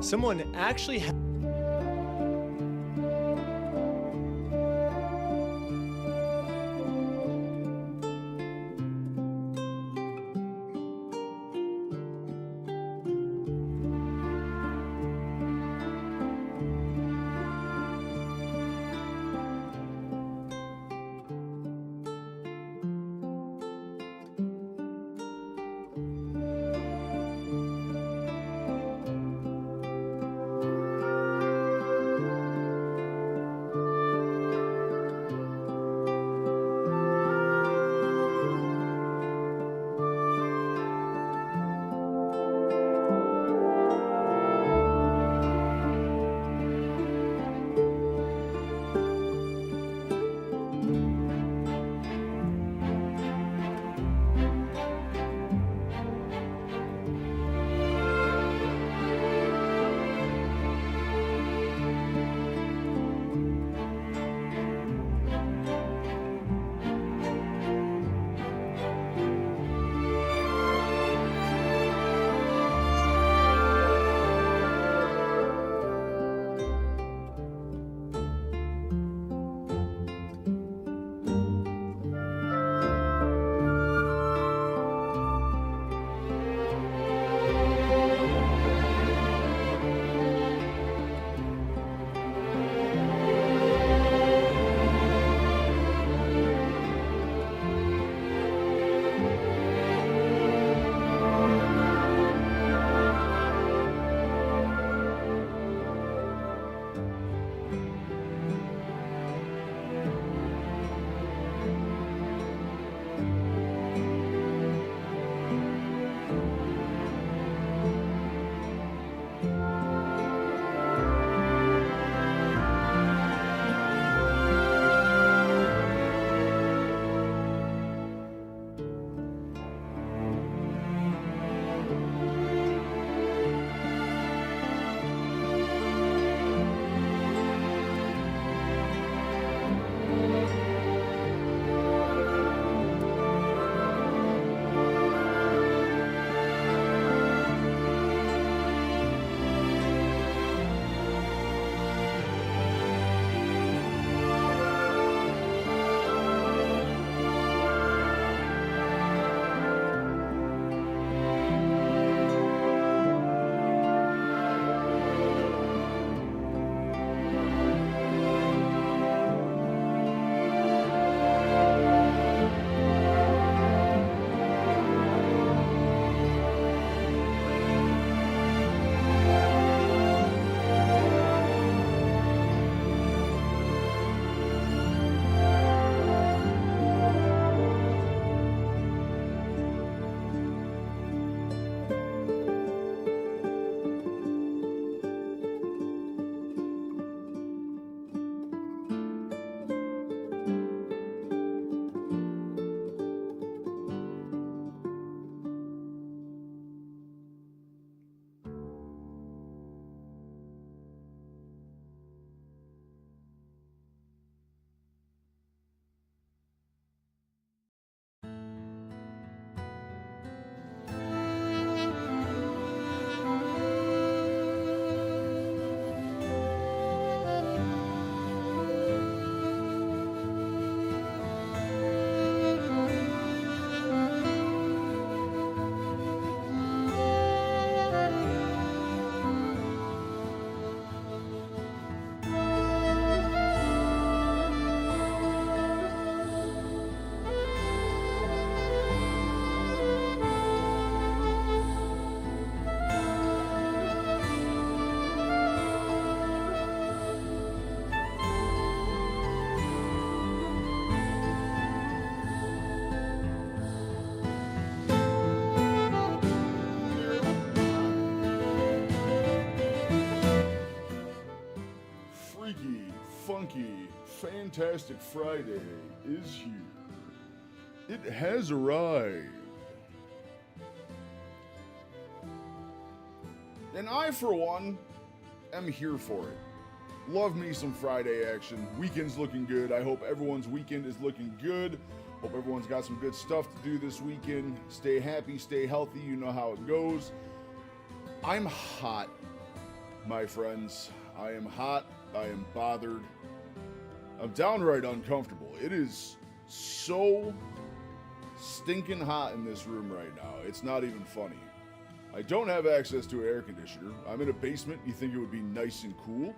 someone actually funky, fantastic Friday is here. It has arrived. And I, for one, am here for it. Love me some Friday action. Weekend's looking good. I hope everyone's weekend is looking good. Hope everyone's got some good stuff to do this weekend. Stay happy, stay healthy. You know how it goes. I'm hot. my friends. I am hot. I am bothered. I'm downright uncomfortable. It is so stinking hot in this room right now. It's not even funny. I don't have access to an air conditioner. I'm in a basement. You think it would be nice and cool?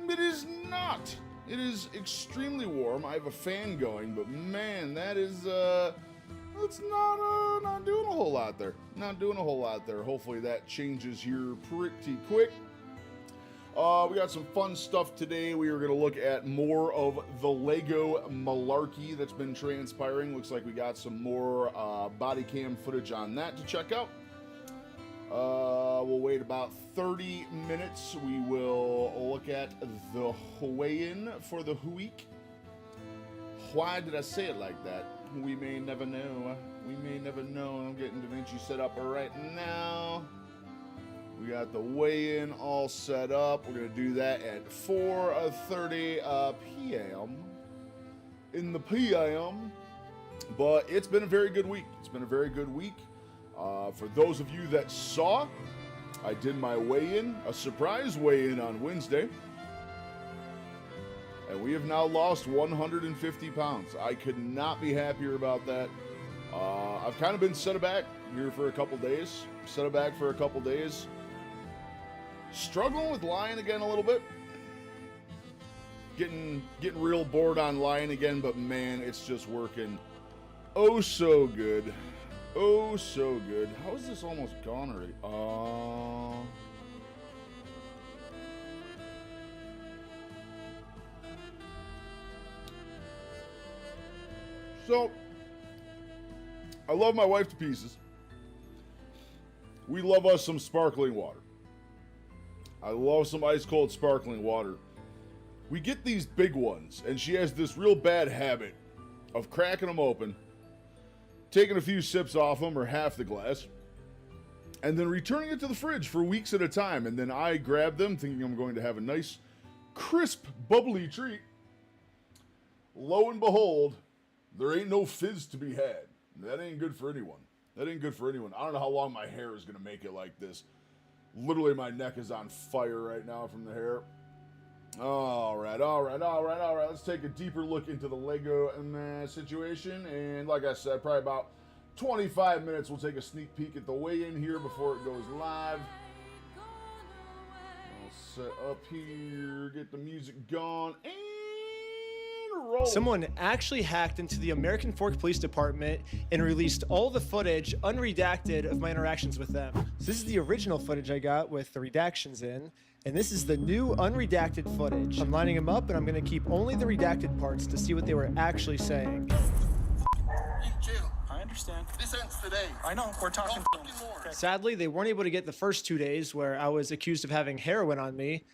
It is not. It is extremely warm. I have a fan going, but man, that is, it's not doing a whole lot there. Not doing a whole lot there. Hopefully that changes here pretty quick. We got some fun stuff today. We are going to look at more of the Lego malarkey that's been transpiring. Looks like we got some more body cam footage on that to check out. We'll wait about 30 minutes. We will look at the weigh-in for the week. Why did I say it like that? We may never know. We may never know. I'm getting DaVinci set up right now. We got the weigh-in all set up. We're going to do that at 4:30 p.m. in the p.m. But it's been a very good week. It's been a very good week. For those of you that saw, I did my weigh-in, a surprise weigh-in on Wednesday. And we have now lost 150 pounds. I could not be happier about that. I've kind of been set aback here for a couple days. Struggling with lying again a little bit. Getting real bored on lying again, but man, it's just working oh so good. Oh so good. How is this almost gone already? So, I love my wife to pieces. We love us some sparkling water. I love some ice cold sparkling water. We get these big ones, and she has this real bad habit of cracking them open, taking a few sips off them or half the glass, and then returning it to the fridge for weeks at a time. And then I grab them thinking I'm going to have a nice, crisp, bubbly treat. Lo and behold, there ain't no fizz to be had. That ain't good for anyone. I don't know how long my hair is going to make it like this. Literally, my neck is on fire right now from the hair. All right. Let's take a deeper look into the Lego situation. And like I said, probably about 25 minutes, we'll take a sneak peek at the weigh-in here before it goes live. I'll set up here, get the music going, and roll. Someone actually hacked into the American Fork Police Department and released all the footage unredacted of my interactions with them. So this is the original footage I got with the redactions in, and this is the new unredacted footage. I'm lining them up, and I'm going to keep only the redacted parts to see what they were actually saying. Chill. I understand. This ends today. I know, we're talking No to them. fucking more. Okay. Sadly, they weren't able to get the first 2 days where I was accused of having heroin on me,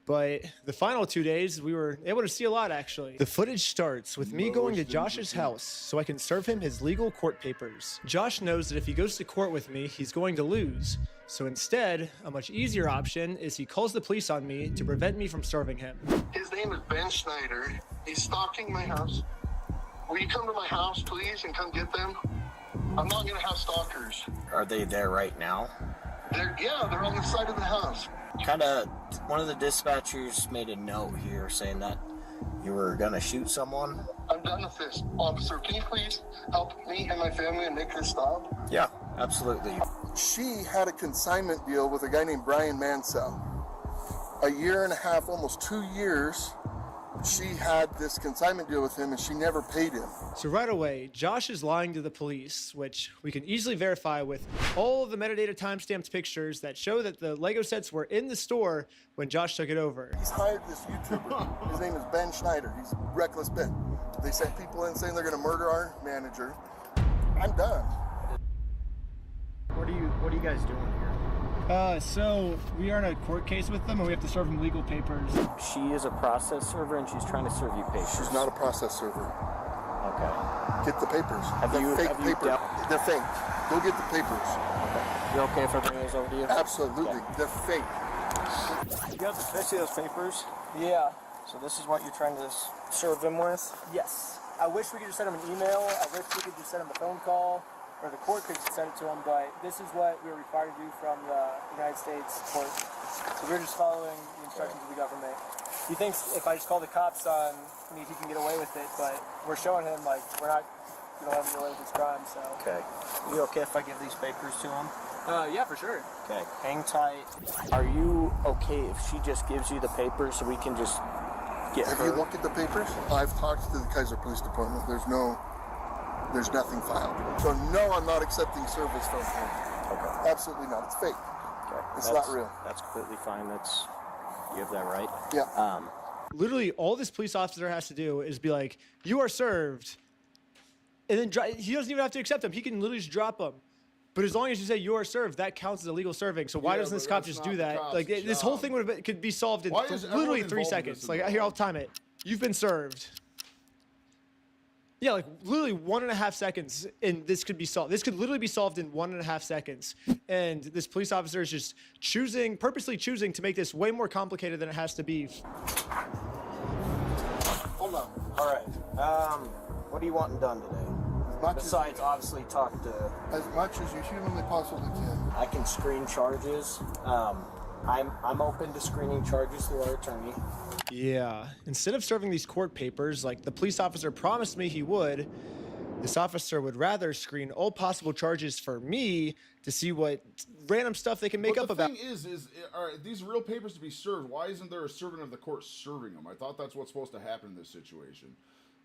but the final 2 days, we were able to see a lot, actually. The footage starts with me going to Josh's house so I can serve him his legal court papers. Josh knows that if he goes to court with me, he's going to lose. So instead, a much easier option is he calls the police on me to prevent me from serving him. His name is Ben Schneider. He's stalking my house. Will you come to my house, please, and come get them? I'm not going to have stalkers. Are they there right now? They're on the side of the house. One of the dispatchers made a note here saying that you were gonna shoot someone. I'm done with this. Officer, can you please help me and my family and make this stop? Yeah, absolutely. She had a consignment deal with a guy named Brian Mansell. A year and a half, almost 2 years, she had this consignment deal with him and she never paid him. So right away, Josh is lying to the police, which we can easily verify with all of the metadata timestamped pictures that show that the Lego sets were in the store when Josh took it over. He's hired this YouTuber. His name is Ben Schneider. He's Reckless Ben. They sent people in saying they're going to murder our manager. I'm done. What are you guys doing here? So we are in a court case with them and we have to serve them legal papers. She is a process server and she's trying to serve you papers. She's not a process server. Okay. Get the papers. Have They're you papers. dealt- They're fake. Go get the papers. Okay. You're okay if I bring those over to you? Absolutely. Okay. They're fake. You got the see those papers? Yeah. So this is what you're trying to serve them with? Yes. I wish we could just send them an email. I wish we could just send them a phone call, or the court could send it to them, but this is what we're required to do from the United States court. So we're just following the instructions of the government. He thinks if I just call the cops on me, he can get away with it, but we're showing him, like, we don't let him get away with his crime, so. Okay. You okay if I give these papers to him? Yeah, for sure. Okay. Hang tight. Are you okay if she just gives you the papers so we can just get Have her? you looked at the papers? I've talked to the Kaiser Police Department. There's nothing filed. So no, I'm not accepting service from him. Okay. Absolutely not. It's fake. Okay. It's not real. That's completely fine. You have that right. Yeah. Literally, all this police officer has to do is be like, "You are served," and then he doesn't even have to accept them. He can literally just drop them. But as long as you say you are served, that counts as illegal serving. So why Yeah, doesn't this but cop that's just not do the that? cop's Like this whole job. thing could be solved in Why is everyone literally involved 3 in seconds. this Like involved? here, I'll time it. You've been served. Yeah, like literally 1.5 seconds, and this could be solved. This could literally be solved in 1.5 seconds. And this police officer is just purposely choosing to make this way more complicated than it has to be. Hold on. All right. What are you wanting done today? Besides, obviously, talk to. As much as you humanly possibly can. I can screen charges. I'm open to screening charges through our attorney. Yeah. Instead of serving these court papers like the police officer promised me he would, this officer would rather screen all possible charges for me to see what random stuff they can make up the about. thing is, are these real papers to be served? Why isn't there a servant of the court serving them? I thought that's what's supposed to happen in this situation.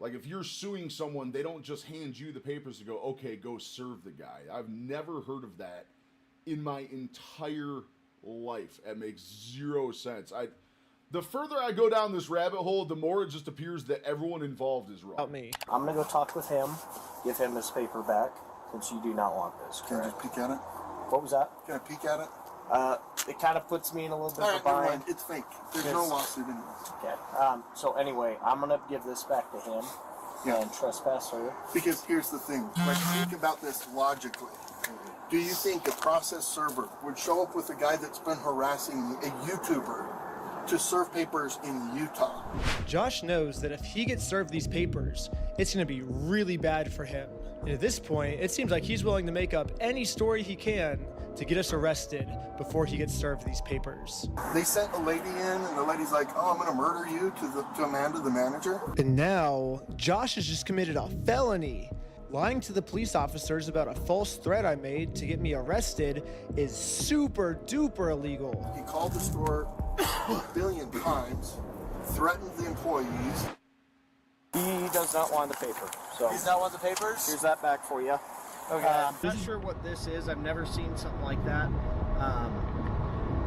Like, if you're suing someone, they don't just hand you the papers to go, okay, go serve the guy. I've never heard of that in my entire life. It makes zero sense. The further I go down this rabbit hole, the more it just appears that everyone involved is wrong. About me. I'm gonna go talk with him, give him his paper back, since you do not want this. Can I Correct? just peek at it? What was that? Can I peek at it? It kind of puts me in a little bit All of a right, never bind. mind. It's fake. There's no Yes. lawsuit in this. Okay. So anyway, I'm gonna give this back to him Yeah. and trespass her. Because here's the thing. Like, think about this logically. Do you think a process server would show up with a guy that's been harassing a YouTuber to serve papers in Utah? Josh knows that if he gets served these papers, it's going to be really bad for him. And at this point, it seems like he's willing to make up any story he can to get us arrested before he gets served these papers. They sent a lady in, and the lady's like, "Oh, I'm going to murder you," to Amanda, the manager. And now, Josh has just committed a felony. Lying to the police officers about a false threat I made to get me arrested is super duper illegal. He called the store a billion times, threatened the employees. He does not want the paper. So He's not want the papers? here's that back for you. Okay. I'm not sure what this is. I've never seen something like that.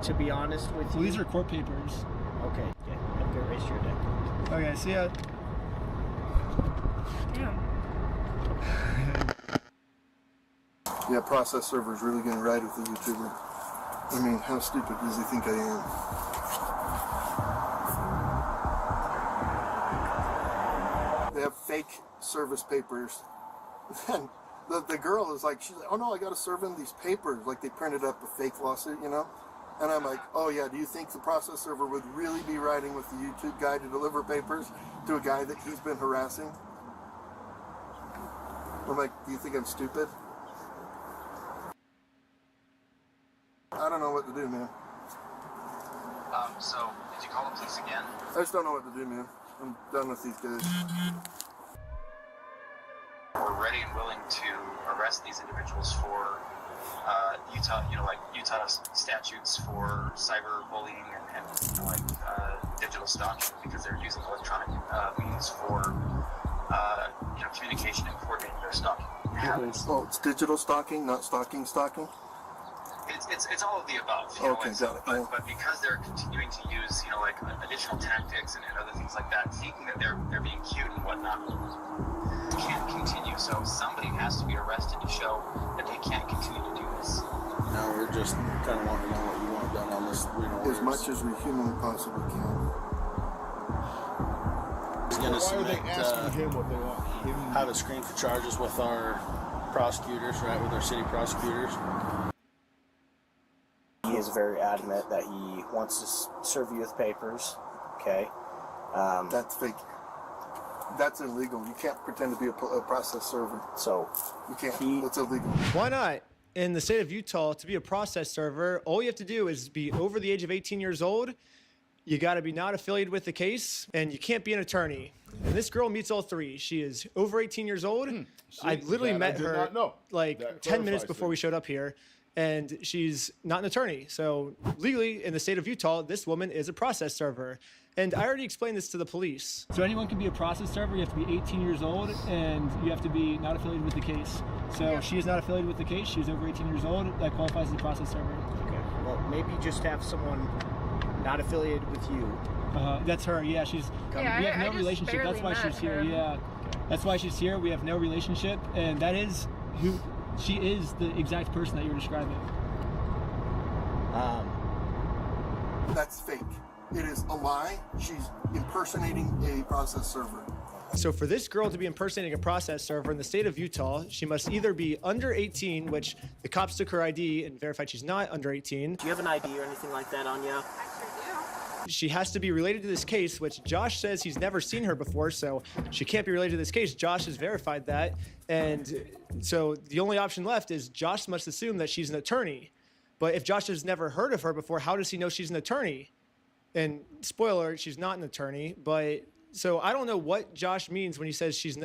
To be honest with you. These are court papers. Okay. Yeah. I'm gonna raise your dick. Okay, see ya. Yeah, process server's really going to ride with the YouTuber. I mean, how stupid does he think I am? They have fake service papers. And the girl is like, she's like, "Oh no, I got to serve him these papers." Like they printed up a fake lawsuit, you know? And I'm like, "Oh yeah, do you think the process server would really be riding with the YouTube guy to deliver papers to a guy that he's been harassing?" I'm like, "Do you think I'm stupid?" I don't know what to do, man. So, did you call the police again? I just don't know what to do, man. I'm done with these guys. We're ready and willing to arrest these individuals for Utah statutes for cyberbullying and digital stalking because they're using electronic means for communication and coordinating their stalking habits. Oh, it's digital stalking, not stalking. It's all of the above. Okay, got it. But because they're continuing to use additional tactics and other things like that, thinking that they're being cute and whatnot, can't continue. So somebody has to be arrested to show that they can't continue to do this. No, we're just kind of wanting to know what you want done on this. As much as we humanly possibly can. He's going to Why are they submit asking him what they want him how to screen for charges with our prosecutors, right? With our city prosecutors. He is very adamant that he wants to serve you with papers. Okay. That's fake. That's illegal. You can't pretend to be a process server. So You can't. He- That's illegal. Why not? in the state of Utah, to be a process server, all you have to do is be over the age of 18 years old. You got to be not affiliated with the case, and you can't be an attorney. And this girl meets all three. She is over 18 years old. I literally met her like 10 minutes before we showed up here, and she's not an attorney. So legally, in the state of Utah, this woman is a process server. And I already explained this to the police. So anyone can be a process server. You have to be 18 years old, and you have to be not affiliated with the case. So she is not affiliated with the case. She's over 18 years old. That qualifies as a process server. Okay. Well, maybe just have someone not affiliated with you. That's her. Yeah, she's. We have no relationship. That's why she's here. Yeah, that's why she's here. We have no relationship, and that is who she is. The exact person that you're describing. That's fake. It is a lie. She's impersonating a process server. So for this girl to be impersonating a process server in the state of Utah, she must either be under 18, which the cops took her ID and verified she's not under 18. Do you have an ID or anything like that on you? She has to be related to this case, which Josh says he's never seen her before, so she can't be related to this case. Josh has verified that. And so the only option left is Josh must assume that she's an attorney. But if Josh has never heard of her before, how does he know she's an attorney? And spoiler alert, she's not an attorney. But so I don't know what Josh means when he says she's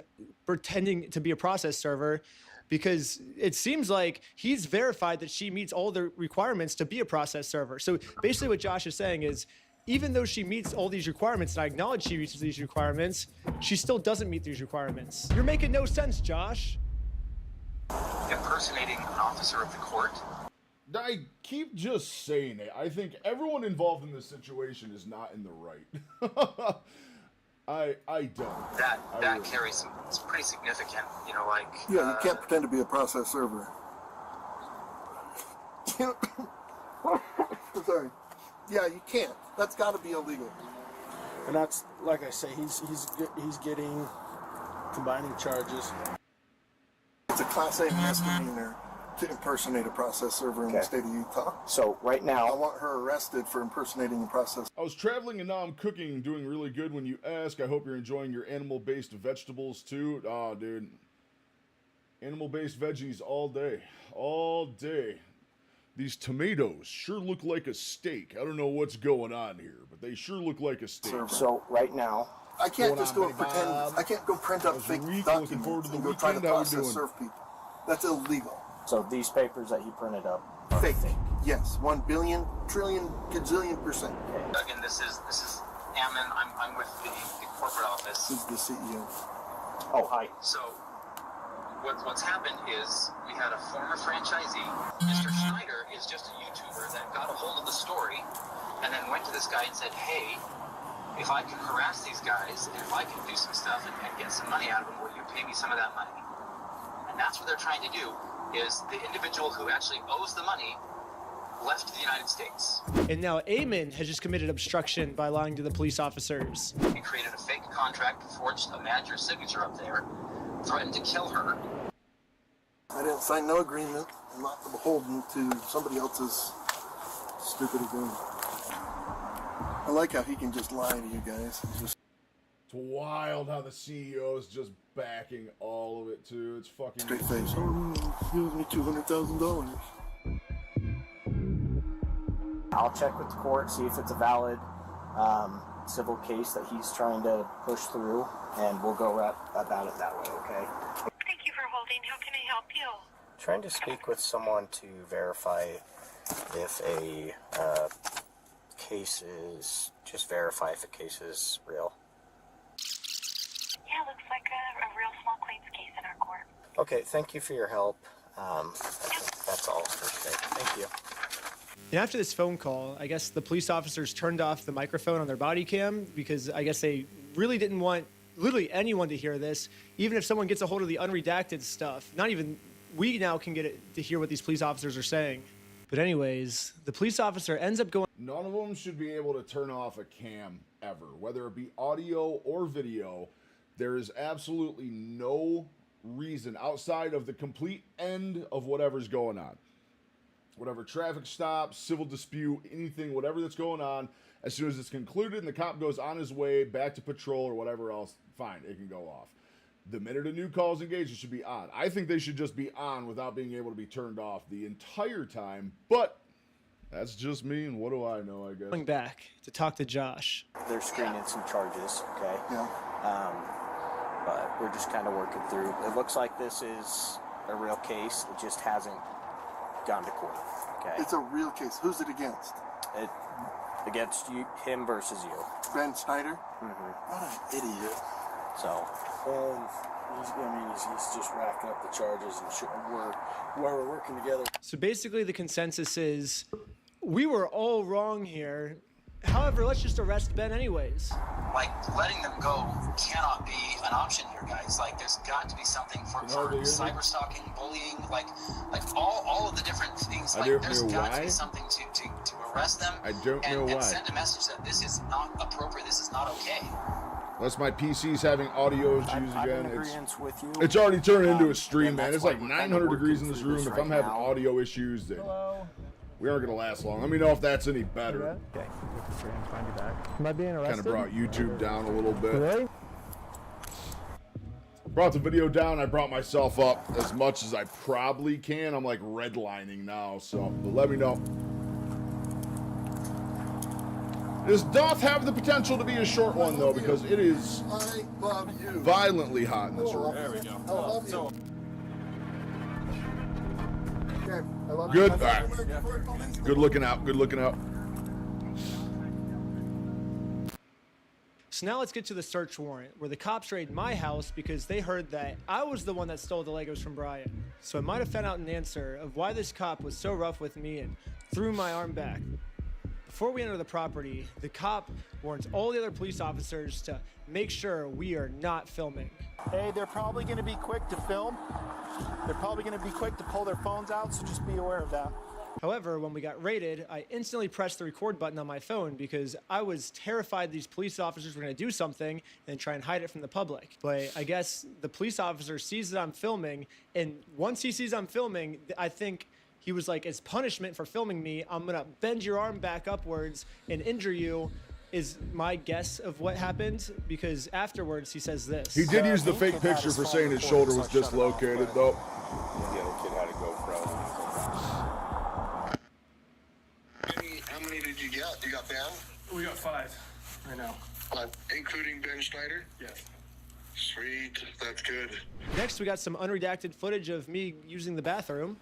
pretending to be a process server, because it seems like he's verified that she meets all the requirements to be a process server. So basically what Josh is saying is, even though she meets all these requirements, and I acknowledge she meets these requirements, she still doesn't meet these requirements. You're making no sense, Josh. Impersonating an officer of the court. I keep just saying it. I think everyone involved in this situation is not in the right. I don't. That really carries some. It's pretty significant. You know, like. Yeah, you can't pretend to be a process server. Sorry. Yeah, you can't. That's got to be illegal. And that's, like I say, he's getting combining charges. It's a Class A misdemeanor to impersonate a process server in the state of Utah. So right I now, want her arrested for impersonating a process. I was traveling and now I'm cooking, doing really good when you ask. I hope you're enjoying your animal-based vegetables too. Oh, dude. Animal-based veggies all day. All day. These tomatoes sure look like a steak. I don't know what's going on here, but they sure look like a steak. so right now, I can't Going just on, go and Big pretend. Bob? I can't go print up How's fake your week? documents Looking forward to the and go try to weekend. How we process doing? serve people. That's illegal. so these papers that he printed up are Fake. Yes, 1 billion, trillion, gazillion %. Again, this is Ammon. I'm with the corporate office. This is the CEO. Oh, hi. So what's happened is we had a former franchisee. Mr. Schneider is just a YouTuber that got a hold of the story and then went to this guy and said, hey, if I can harass these guys and if I can do some stuff and get some money out of them, will you pay me some of that money? And that's what they're trying to do, is the individual who actually owes the money left the United States. And now Eamon has just committed obstruction by lying to the police officers. He created a fake contract, forged a manager's signature up there, threatened to kill her. I didn't sign no agreement. I'm not beholden to somebody else's stupid agreement. I like how he can just lie to you guys. It's just It's wild how the CEO is just backing all of it too. It's fucking straight face. Oh, he owes me $200,000. I'll check with the court, see if it's a valid civil case that he's trying to push through, and we'll go about it that way, okay? Thank you for holding. How can I help you? Trying to speak with someone to verify if a case is, just verify if a case is real. Yeah, looks like a real small claims case in our court. Okay, thank you for your help. That's all for today. Thank you. And after this phone call, I guess the police officers turned off the microphone on their body cam because I guess they really didn't want literally anyone to hear this, even if someone gets a hold of the unredacted stuff. Not even we now can get it to hear what these police officers are saying. But anyways, the police officer ends up going. None of them should be able to turn off a cam ever, whether it be audio or video. There is absolutely no reason outside of the complete end of whatever's going on. Whatever traffic stop, civil dispute, anything, whatever that's going on, as soon as it's concluded and the cop goes on his way back to patrol or whatever else, fine, it can go off. The minute a new call is engaged, it should be on. I think they should just be on without being able to be turned off the entire time, but that's just me, and what do I know, I guess. Going back to talk to Josh. They're screening some charges, okay? Yeah. But we're just kind of working through. It looks like this is a real case. It just hasn't gone to court, okay? It's a real case. Who's it against? Against you, him versus you. Ben Schneider? Mm-hmm. What an idiot. So, He's just racking up the charges, and we're working together. So basically the consensus is we were all wrong here. However, let's just arrest Ben anyways. Like, letting them go cannot be an option here, guys. Like, there's got to be something for cyber stalking, bullying, like all of the different things. Like, there's got to be something to arrest them. I don't know why. And send a message that this is not appropriate. This is not okay. Unless my PC's having audio issues I'm again. in agreement with you. It's already turned into a stream, man. that's It's why like we're kinda 900 working degrees in this through room. this If right I'm having now. audio issues, then Hello. we aren't going to last long. Let me know if that's any better. Okay. Find you back. Am I being arrested? Kind of brought YouTube down a little bit. Really? Brought the video down. I brought myself up as much as I probably can. I'm like redlining now, so but let me know. This doth have the potential to be a short one, though, because it is I love you. violently hot in this room. There we go. I love you. Okay, I love Good. you. All right. Good looking out. Good looking out. So now let's get to the search warrant, where the cops raided my house because they heard that I was the one that stole the Legos from Brian. So I might have found out an answer of why this cop was so rough with me and threw my arm back. Before we enter the property, the cop warns all the other police officers to make sure we are not filming. Hey, they're probably going to be quick to film. They're probably going to be quick to pull their phones out, so just be aware of that. However, when we got raided, I instantly pressed the record button on my phone because I was terrified these police officers were going to do something and try and hide it from the public. But I guess the police officer sees that I'm filming, and once he sees I'm filming, I think he was like, as punishment for filming me, I'm going to bend your arm back upwards and injure you, is my guess of what happened, because afterwards he says this. He did use the fake picture for saying his shoulder was dislocated, though. The other kid had a GoPro. How many did you get? You got banned? We got 5 right now. Including Ben Schneider? Yes. Sweet, that's good. Next, we got some unredacted footage of me using the bathroom.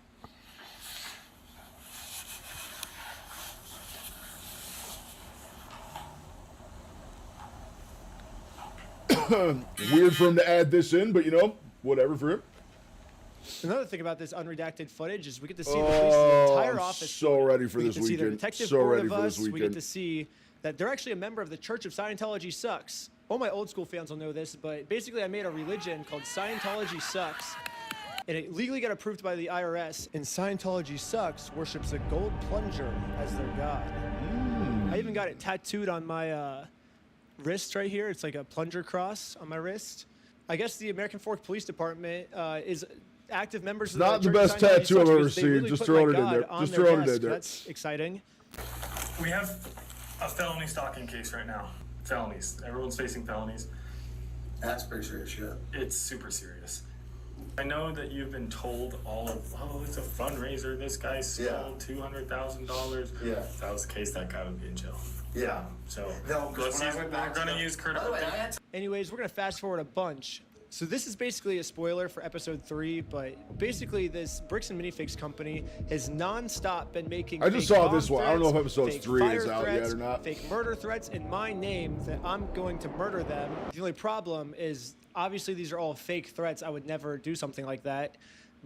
Weird for him to add this in, but you know, whatever for him. Another thing about this unredacted footage is we get to see the police's entire I'm office. so ready for we this get to see their weekend. detective So board ready of for this us. We get weekend. to see that they're actually a member of the Church of Scientology Sucks. All my old school fans will know this, but basically I made a religion called Scientology Sucks, and it legally got approved by the IRS. And Scientology Sucks worships a gold plunger as their god. I even got it tattooed on my wrist right here. It's like a plunger cross on my wrist. I guess the American Fork Police Department is active members of Not the Church of best Scientology tattoo I've Sucks ever because they seen. literally Just put throwing my it in there. God on Just their throwing it in desk. there. That's exciting. We have a felony stalking case right now. Felonies. Everyone's facing felonies. That's pretty serious shit. It's super serious. I know that you've been told all of, oh, it's a fundraiser. This guy stole $200,000. Yeah. If that was the case, that guy would be in jail. Yeah. So No, 'cause when I went back we're going to to the- use By critical the way, I thinking. had to- Anyways, we're gonna fast forward a bunch. So this is basically a spoiler for episode 3, but basically this Bricks and Minifigs company has non-stop been making I just fake saw bomb this one. I don't know if threats, episode fake 3 is fire out threats, yet or not. Fake murder threats in my name that I'm going to murder them. The only problem is obviously these are all fake threats. I would never do something like that.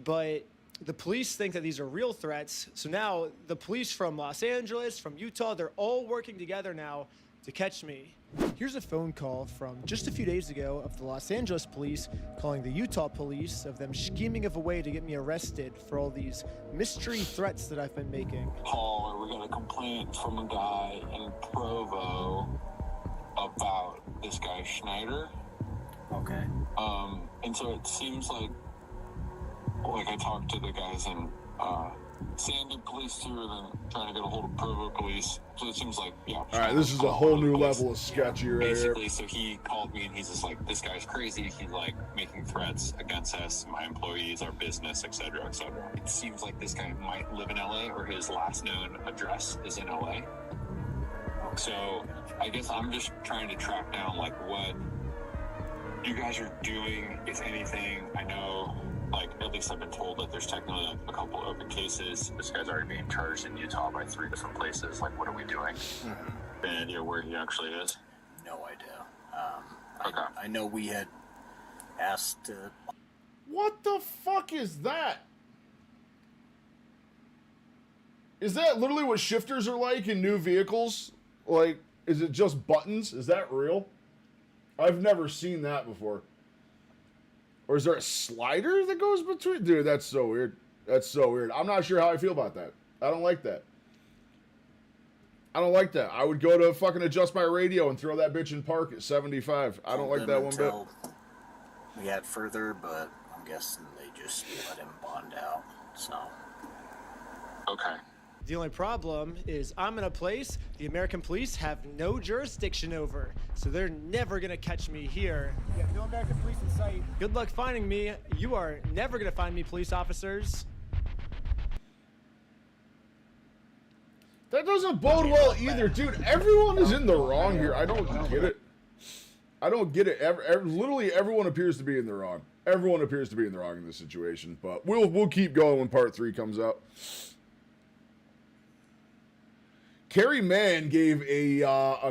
But the police think that these are real threats. So now the police from Los Angeles, from Utah, they're all working together now to catch me. Here's a phone call from just a few days ago of the Los Angeles police calling the Utah police of them scheming of a way to get me arrested for all these mystery threats that I've been making. Paul, we got a complaint from a guy in Provo about this guy Schneider. Okay. And so it seems like I talked to the guys in Sandy police too, and then trying to get a hold of Provo police. So it seems like, yeah. All right, this is a whole new level of sketchy right here. Basically, so he called me and he's just like, this guy's crazy. He's like making threats against us, my employees, our business, etc., etc. It seems like this guy might live in LA, or his last known address is in LA. So I guess I'm just trying to track down like what you guys are doing, if anything. I know, like, at least I've been told that there's technically like a couple open cases. This guy's already being charged in Utah by 3 different places. Like, what are we doing? Any idea where he actually is? No idea. Okay. I know we had asked. What the fuck is that? Is that literally what shifters are like in new vehicles? Like, is it just buttons? Is that real? I've never seen that before. Or is there a slider that goes between? Dude, that's so weird. That's so weird. I'm not sure how I feel about that. I don't like that. I don't like that. I would go to fucking adjust my radio and throw that bitch in park at 75. I don't like that one bit. We had further, but I'm guessing they just let him bond out. So. Okay. The only problem is I'm in a place the American police have no jurisdiction over, so they're never gonna catch me here. Yeah, no American police in sight. Good luck finding me. You are never gonna find me, police officers. That doesn't bode well either, dude. Everyone is in the wrong here. I don't get it. I don't get it. Literally, everyone appears to be in the wrong. Everyone appears to be in the wrong in this situation. But we'll keep going when part 3 comes out. Carrie Mann gave a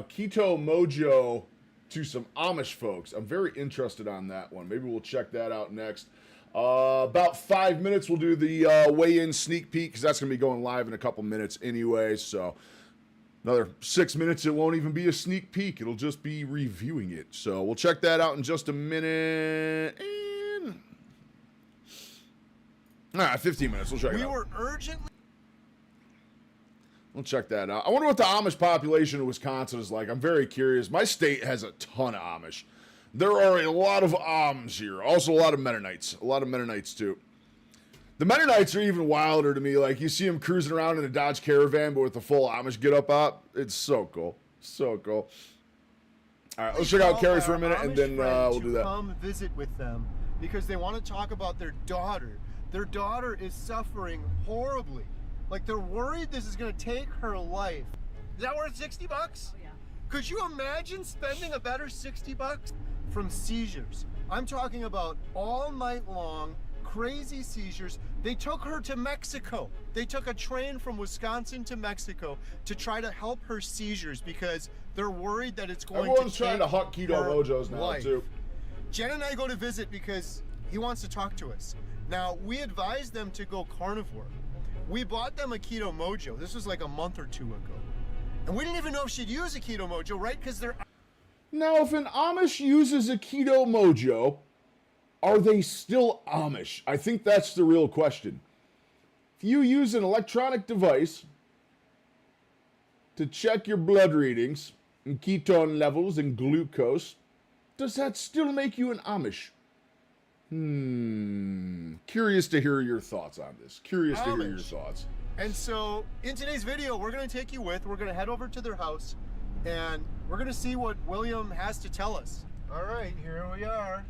Keto Mojo to some Amish folks. I'm very interested on that one. Maybe we'll check that out next. About 5 minutes, we'll do the weigh-in sneak peek, because that's going to be going live in a couple minutes anyway. So another 6 minutes, it won't even be a sneak peek. It'll just be reviewing it. So we'll check that out in just a minute. And 15 minutes. We'll check it out. We were urgently... We'll check that out. I wonder what the Amish population of Wisconsin is like. I'm very curious. My state has a ton of Amish. There are a lot of Amish here. Also a lot of Mennonites. A lot of Mennonites, too. The Mennonites are even wilder to me. Like, you see them cruising around in a Dodge Caravan, but with the full Amish get-up up. It's so cool. So cool. All right, let's check out Carrie for a minute, and then we'll do that. Come visit with them because they want to talk about their daughter. Their daughter is suffering horribly. Like, they're worried this is going to take her life. Is that worth 60 bucks? Oh, yeah. Could you imagine spending a better 60 bucks from seizures? I'm talking about all night long, crazy seizures. They took her to Mexico. They took a train from Wisconsin to Mexico to try to help her seizures because they're worried that it's going Everyone's to trying to huck Keto Mojos now, life. too. Jen and I go to visit because he wants to talk to us. Now, we advised them to go carnivore. We bought them a Keto Mojo. This was like a month or 2 ago. And we didn't even know if she'd use a Keto Mojo, right? Because they're... Now, if an Amish uses a Keto Mojo, are they still Amish? I think that's the real question. If you use an electronic device to check your blood readings and ketone levels and glucose, does that still make you an Amish? Curious to hear your thoughts on this. Curious to hear your thoughts. And so, in today's video, we're going to take you with. We're going to head over to their house, and we're going to see what William has to tell us. All right, here we are.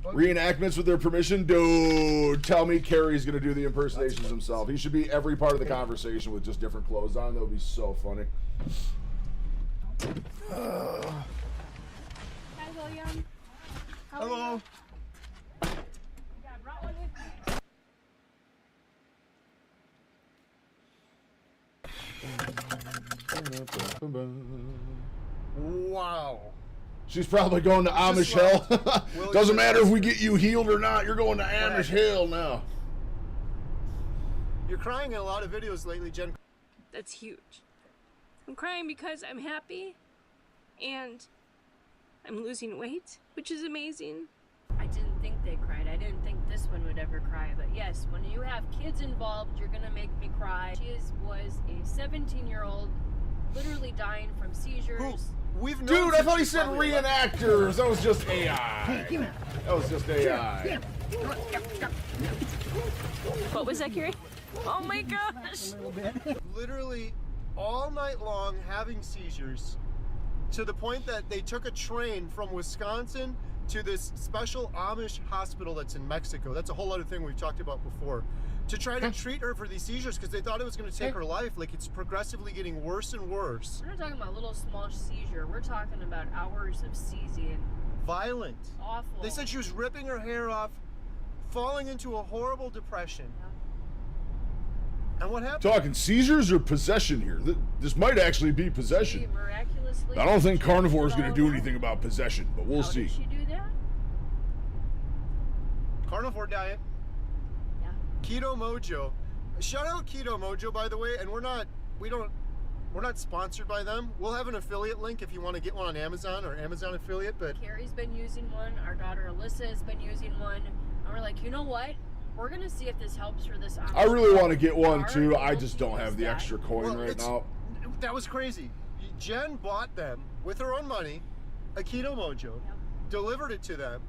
Reenactments with their permission? Dude, tell me Carrie's going to do the impersonations himself. He should be every part of the conversation with just different clothes on. That would be so funny. Hi, William. Hello. Yeah, I brought one with me. Wow. She's probably going to Amish hell. Doesn't matter if we get you healed or not. You're going to Amish hell now. You're crying in a lot of videos lately, Jen. That's huge. I'm crying because I'm happy and I'm losing weight, which is amazing. I didn't think they cried. I didn't think this one would ever cry. But yes, when you have kids involved, you're gonna make me cry. She was a 17-year-old, literally dying from seizures. Dude, I thought he said reenactors. That was just AI. That was just AI. What was that, Carrie? Oh my gosh! Literally all night long having seizures, to the point that they took a train from Wisconsin to this special Amish hospital that's in Mexico. That's a whole other thing we've talked about before. To try to treat her for these seizures because they thought it was going to take her life. Like, it's progressively getting worse and worse. We're not talking about a little small seizure. We're talking about hours of seizing. Violent. Awful. They said she was ripping her hair off, falling into a horrible depression. And what happened? Talking seizures or possession here? This might actually be possession. She miraculously. I don't think Carnivore is going to do anything about possession, but we'll see. Did she do that? Carnivore diet. Yeah. Keto Mojo. Shout out Keto Mojo, by the way. And we're not sponsored by them. We'll have an affiliate link if you want to get one on Amazon or Amazon affiliate. But Carrie's been using one. Our daughter Alyssa has been using one. And we're like, you know what? We're gonna see if this helps for this. I really want to get one too. I just don't have the extra coin right now. That was crazy. Jen bought them with her own money, a Keto Mojo, delivered it to them,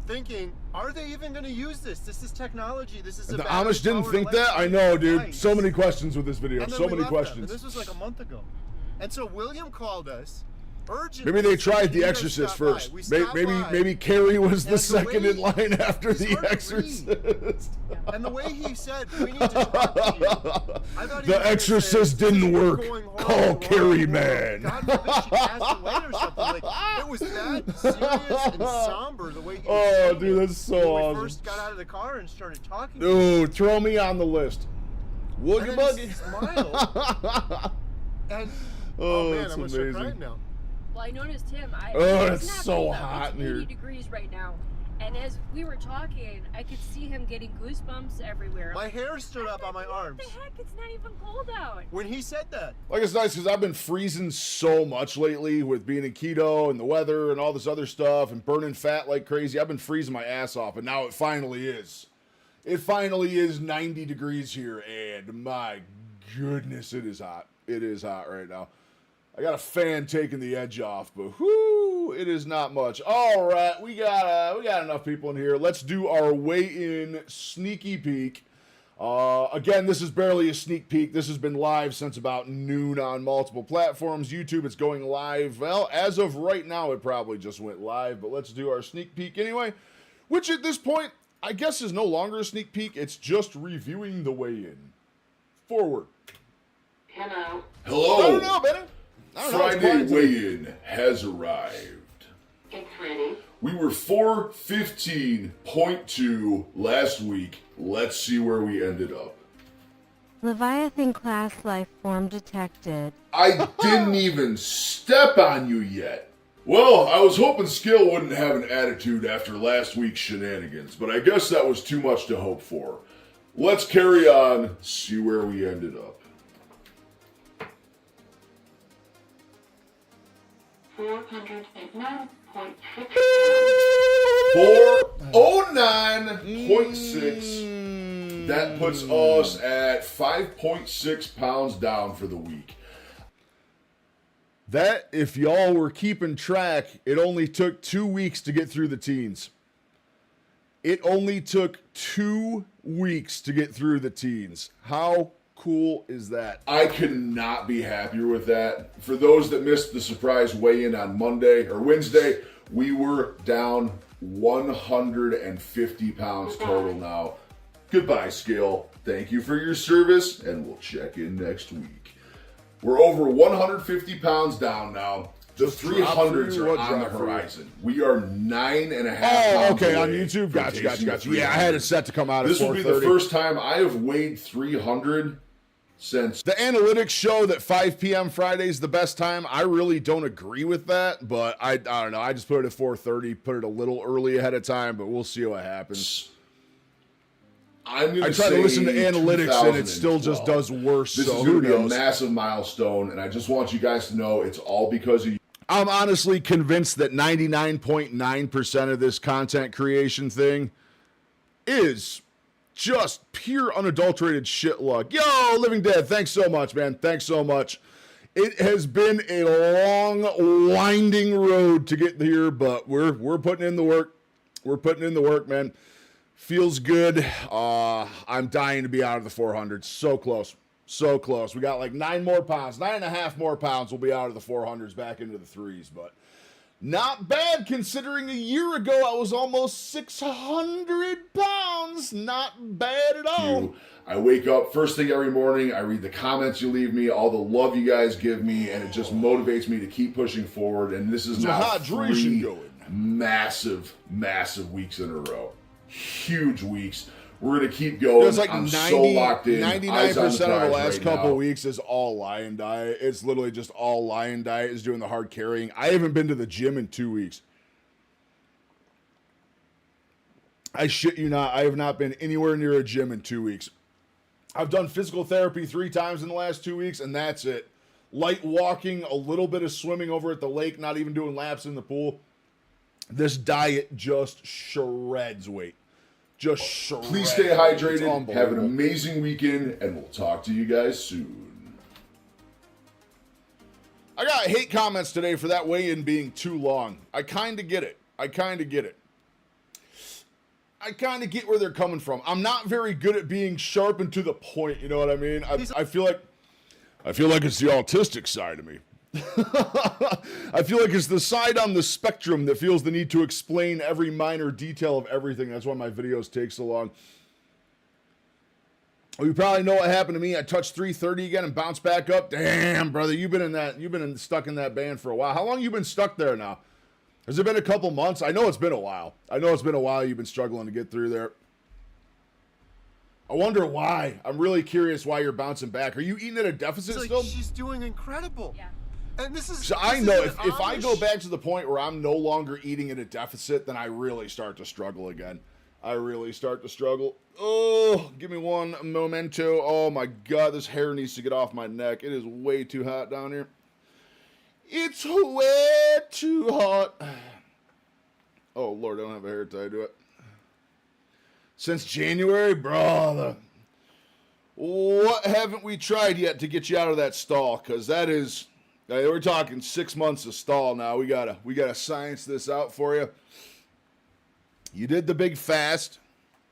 thinking, are they even going to use this? This is technology. This is. And the Amish didn't think that? I know, dude. So many questions with this video. So many questions. And this was like a month ago. And so William called us. Maybe they tried The Exorcist first. Maybe Carrie was the second in line after The Exorcist. And the way he said, we need to talk to you. I thought The Exorcist didn't work. Call Carrie, man. God forbid she passed away or something. Like, it was that serious and somber the way he was saying dude, that's so when awesome. we first got out of the car and started talking. Dude, throw me on the list. Woogie Buggy. Buggy. And, oh, man, that's I'm amazing. crying now. Well, I noticed him. It's so hot in it's 80 here. degrees right now. And as we were talking, I could see him getting goosebumps everywhere. My hair stood up on my arms. What the heck? It's not even cold out. When he said that. Like, it's nice because I've been freezing so much lately with being in keto and the weather and all this other stuff and burning fat like crazy. I've been freezing my ass off, and now it finally is. It finally is 90 degrees here, and my goodness, it is hot. It is hot right now. I got a fan taking the edge off, but whoo, it is not much. All right, we got enough people in here. Let's do our weigh-in sneaky peek. Again, this is barely a sneak peek. This has been live since about noon on multiple platforms. YouTube, it's going live. Well, as of right now, it probably just went live, but let's do our sneak peek anyway, which at this point, I guess is no longer a sneak peek. It's just reviewing the weigh-in. Forward. Hello. Hello. I don't know, Benny. Friday weigh-in has arrived. It's ready. We were 415.2 last week. Let's see where we ended up. Leviathan class life form detected. I didn't even step on you yet. Well, I was hoping Skill wouldn't have an attitude after last week's shenanigans, but I guess that was too much to hope for. Let's carry on, see where we ended up. 409.6. That puts us at 5.6 pounds down for the week. That, if y'all were keeping track, it only took 2 weeks to get through the teens. It only took 2 weeks to get through the teens. How cool is that? I could not be happier with that. For those that missed the surprise weigh-in on Monday or Wednesday, we were down 150 pounds total now. Goodbye, Skill. Thank you for your service, and we'll check in next week. We're over 150 pounds down now. The 300s are on the horizon. We are 9.5 pounds okay, away on YouTube. from Gotcha. tasting the Yeah, I had it set to come out at 4:30. This will be the first time I have weighed 300 since. The analytics show that 5 p.m. Friday is the best time. I really don't agree with that, but I don't know. I just put it at 4:30, put it a little early ahead of time, but we'll see what happens. I try to listen to analytics and it still just does worse. This so is going to be a massive milestone, and I just want you guys to know it's all because of you. I'm honestly convinced that 99.9% of this content creation thing is just pure unadulterated shit luck. Yo, Living Dead, thanks so much, man. Thanks so much. It has been a long, winding road to get here, but we're putting in the work. We're putting in the work, man. Feels good. I'm dying to be out of the 400s. So close. So close. We got like 9 more pounds. 9.5 more pounds. We'll be out of the 400s back into the 3s. But not bad considering a year ago I was almost 600 pounds. Not bad at all. I wake up first thing every morning. I read the comments you leave me, all the love you guys give me, and it just motivates me to keep pushing forward. And this is now hydration going. Massive weeks in a row. Huge weeks. We're going to keep going. It's like I'm so locked in. 99% of the last right couple now. weeks is all Lion Diet. It's literally just all Lion Diet is doing the hard carrying. I haven't been to the gym in 2 weeks. I shit you not. I have not been anywhere near a gym in 2 weeks. I've done physical therapy 3 times in the last 2 weeks, and that's it. Light walking, a little bit of swimming over at the lake, not even doing laps in the pool. This diet just shreds weight. Just shreds. Please stay hydrated. Have an amazing weekend, and we'll talk to you guys soon. I got hate comments today for that weigh-in being too long. I kind of get it. I kind of get where they're coming from. I'm not very good at being sharp and to the point, you know what I mean? I feel like it's the autistic side of me. I feel like it's the side on the spectrum that feels the need to explain every minor detail of everything. That's why my videos take so long. You probably know what happened to me. I touched 330 again and bounced back up. Damn, brother, you've been stuck in that band for a while. How long you been stuck there now? Has it been a couple months? I know it's been a while. You've been struggling to get through there. I wonder why. I'm really curious why you're bouncing back. Are you eating at a deficit still? She's doing incredible. Yeah. And this is. So I know if I go back to the point where I'm no longer eating at a deficit, then I really start to struggle again. Oh, give me one memento. Oh my God, this hair needs to get off my neck. It is way too hot down here. It's way too hot. Oh Lord, I don't have a hair tie to it. Since January, brother. What haven't we tried yet to get you out of that stall? Because that is, we're talking 6 months of stall now. We gotta science this out for you. You did the big fast.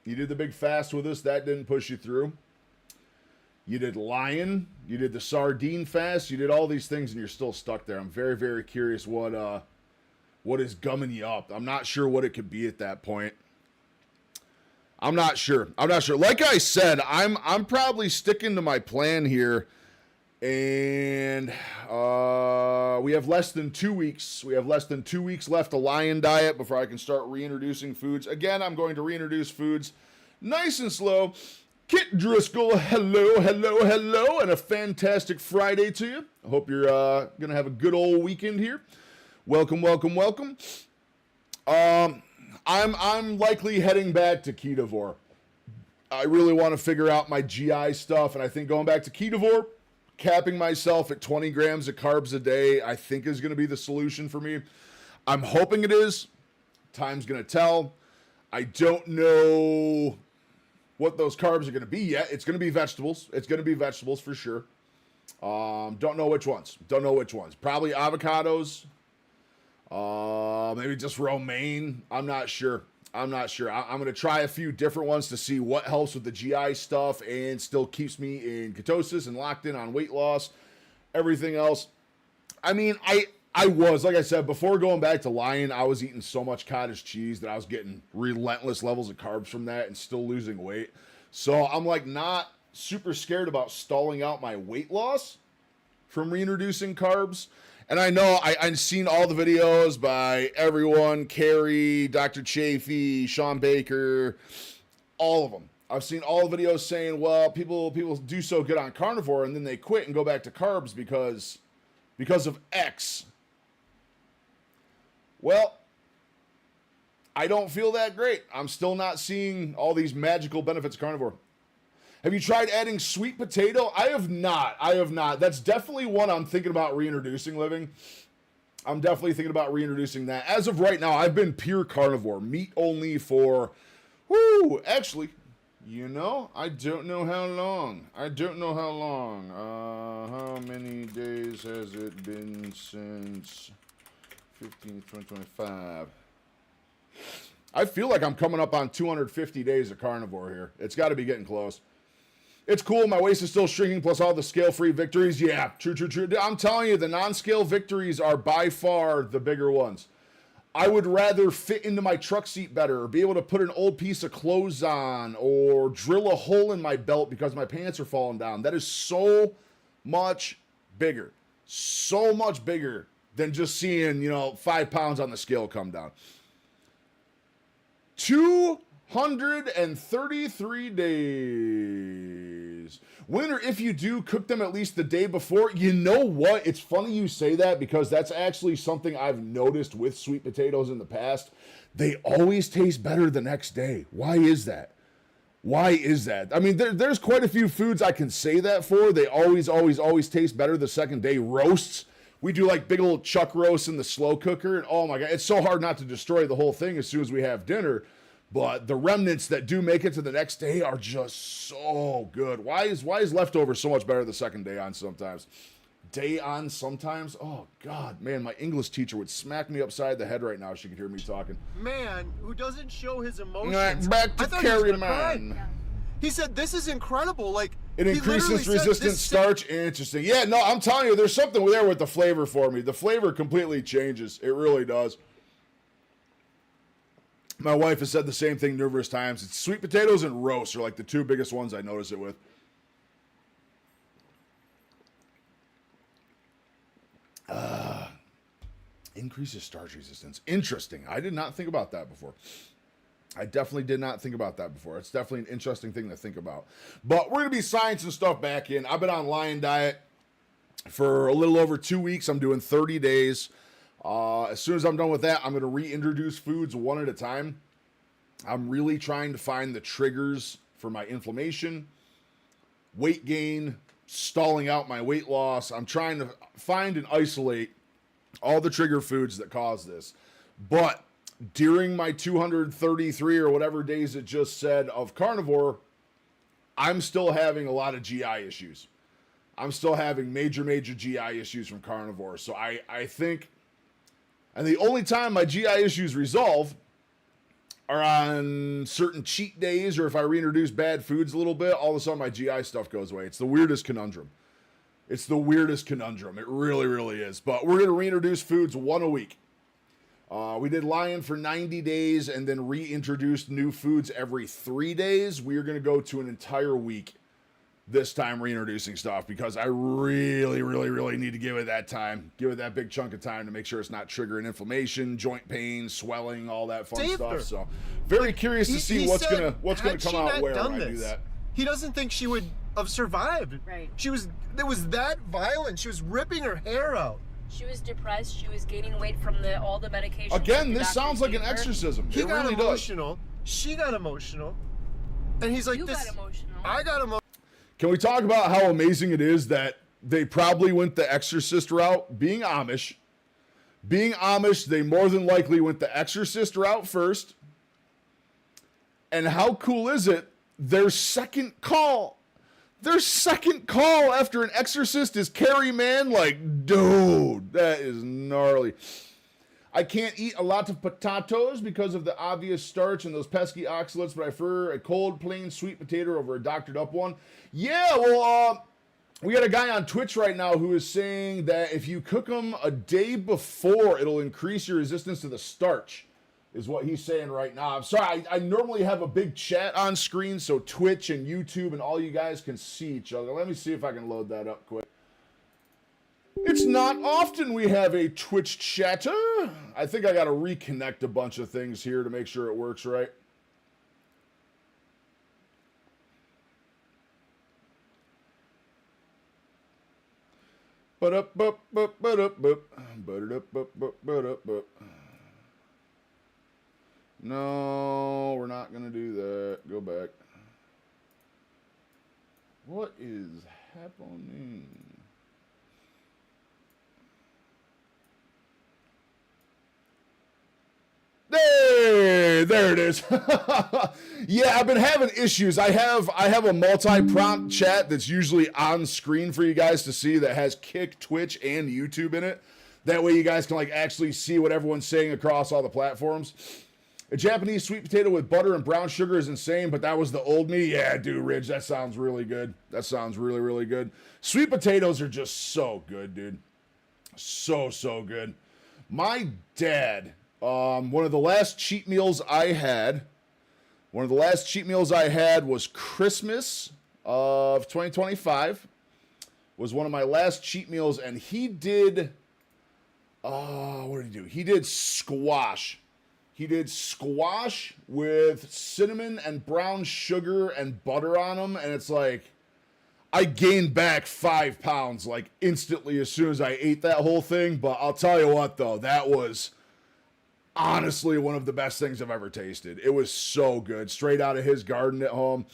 with us. That didn't push you through. You did Lion. You did the sardine fast. You did all these things, and you're still stuck there. I'm very, very curious what is gumming you up. I'm not sure what it could be at that point. I'm not sure. Like I said, I'm probably sticking to my plan here. And we have less than 2 weeks. We have less than 2 weeks left of Lion Diet before I can start reintroducing foods. Again, I'm going to reintroduce foods nice and slow. Kit Driscoll, hello, and a fantastic Friday to you. I hope you're going to have a good old weekend here. Welcome. I'm likely heading back to Ketovore. I really want to figure out my GI stuff, and I think going back to Ketovore, capping myself at 20 grams of carbs a day, I think is going to be the solution for me. I'm hoping it is. Time's going to tell. I don't know what those carbs are going to be yet. It's going to be vegetables. For sure. Don't know which ones. Probably avocados. Maybe just romaine. I'm not sure. I'm going to try a few different ones to see what helps with the GI stuff and still keeps me in ketosis and locked in on weight loss. Everything else. I mean, I was, like I said, before going back to Lion, I was eating so much cottage cheese that I was getting relentless levels of carbs from that and still losing weight. So I'm like not super scared about stalling out my weight loss from reintroducing carbs. And I know I've seen all the videos by everyone, Carrie, Dr. Chafee, Sean Baker, all of them. I've seen all the videos saying, well, people do so good on carnivore and then they quit and go back to carbs because of X. Well, I don't feel that great. I'm still not seeing all these magical benefits of carnivore. Have you tried adding sweet potato? I have not. That's definitely one I'm thinking about reintroducing, Living. I'm definitely thinking about reintroducing that. As of right now, I've been pure carnivore, meat only for, actually, I don't know how long. How many days has it been since 15, 20, 25? I feel like I'm coming up on 250 days of carnivore here. It's got to be getting close. It's cool. My waist is still shrinking, plus all the scale-free victories. Yeah, true. I'm telling you, the non-scale victories are by far the bigger ones. I would rather fit into my truck seat better, or be able to put an old piece of clothes on, or drill a hole in my belt because my pants are falling down. That is so much bigger. So much bigger than just seeing, 5 pounds on the scale come down. 233 days. When or if you do cook them at least the day before, you know what? It's funny you say that because that's actually something I've noticed with sweet potatoes in the past. They always taste better the next day. Why is that? I mean, there's quite a few foods I can say that for. They always taste better the second day. Roasts. We do like big old chuck roasts in the slow cooker. And oh my God, it's so hard not to destroy the whole thing as soon as we have dinner. But the remnants that do make it to the next day are just so good. Why is leftover so much better the second day on sometimes? Oh, God, man, my English teacher would smack me upside the head right now if she could hear me talking. Man who doesn't show his emotions. Back to carry man. Yeah. He said, this is incredible. Like, it increases resistant starch. Interesting. Yeah, no, I'm telling you, there's something there with the flavor for me. The flavor completely changes. It really does. My wife has said the same thing numerous times. It's sweet potatoes and roast are like the two biggest ones I notice it with. Increases starch resistance. Interesting. I did not think about that before. I definitely did not think about that before. It's definitely an interesting thing to think about. But we're going to be sciencing stuff back in. I've been on Lion Diet for a little over 2 weeks. I'm doing 30 days. As soon as I'm done with that, I'm going to reintroduce foods one at a time. I'm really trying to find the triggers for my inflammation, weight gain, stalling out my weight loss. I'm trying to find and isolate all the trigger foods that cause this. But during my 233 or whatever days it just said of carnivore, I'm still having a lot of GI issues. I'm still having major GI issues from carnivore. So I think... And the only time my GI issues resolve are on certain cheat days, or if I reintroduce bad foods a little bit, all of a sudden my GI stuff goes away. It's the weirdest conundrum. It really, really is. But we're going to reintroduce foods one a week. We did Lion for 90 days and then reintroduced new foods every 3 days. We are going to go to an entire week this time reintroducing stuff because I really, really, really need to give it that time. Give it that big chunk of time to make sure it's not triggering inflammation, joint pain, swelling, all that fun stuff. So very curious to see what's gonna come out where when I do that. He doesn't think she would have survived. Right. It was that violent. She was ripping her hair out. She was depressed. She was gaining weight from all the medication. Again, this sounds like an exorcism. He got emotional. She got emotional. And he's like, you got emotional. I got emotional. Can we talk about how amazing it is that they probably went the exorcist route? Being Amish, they more than likely went the exorcist route first. And how cool is it? Their second call after an exorcist is carry man. Like, dude, that is gnarly. I can't eat a lot of potatoes because of the obvious starch and those pesky oxalates, but I prefer a cold, plain sweet potato over a doctored up one. Yeah, well, we got a guy on Twitch right now who is saying that if you cook them a day before, it'll increase your resistance to the starch, is what he's saying right now. I'm sorry, I normally have a big chat on screen so Twitch and YouTube and all you guys can see each other. Let me see if I can load that up quick. It's not often we have a Twitch chatter. I think I got to reconnect a bunch of things here to make sure it works right. No, we're not going to do that. Go back. What is happening? There it is. Yeah, I've been having issues. I have a multi-prompt chat that's usually on screen for you guys to see that has Kick, Twitch, and YouTube in it. That way you guys can like actually see what everyone's saying across all the platforms. A Japanese sweet potato with butter and brown sugar is insane, but that was the old me. Yeah, dude, Ridge, that sounds really good. That sounds really, really good. Sweet potatoes are just so good, dude. So, so good. My dad, one of the last cheat meals I had was Christmas of 2025. Was one of my last cheat meals, and he did, what did he do? He did squash. He did squash with cinnamon and brown sugar and butter on them, and it's like, I gained back 5 pounds like instantly as soon as I ate that whole thing. But I'll tell you what, though, that was honestly one of the best things I've ever tasted. It was so good, straight out of his garden at home.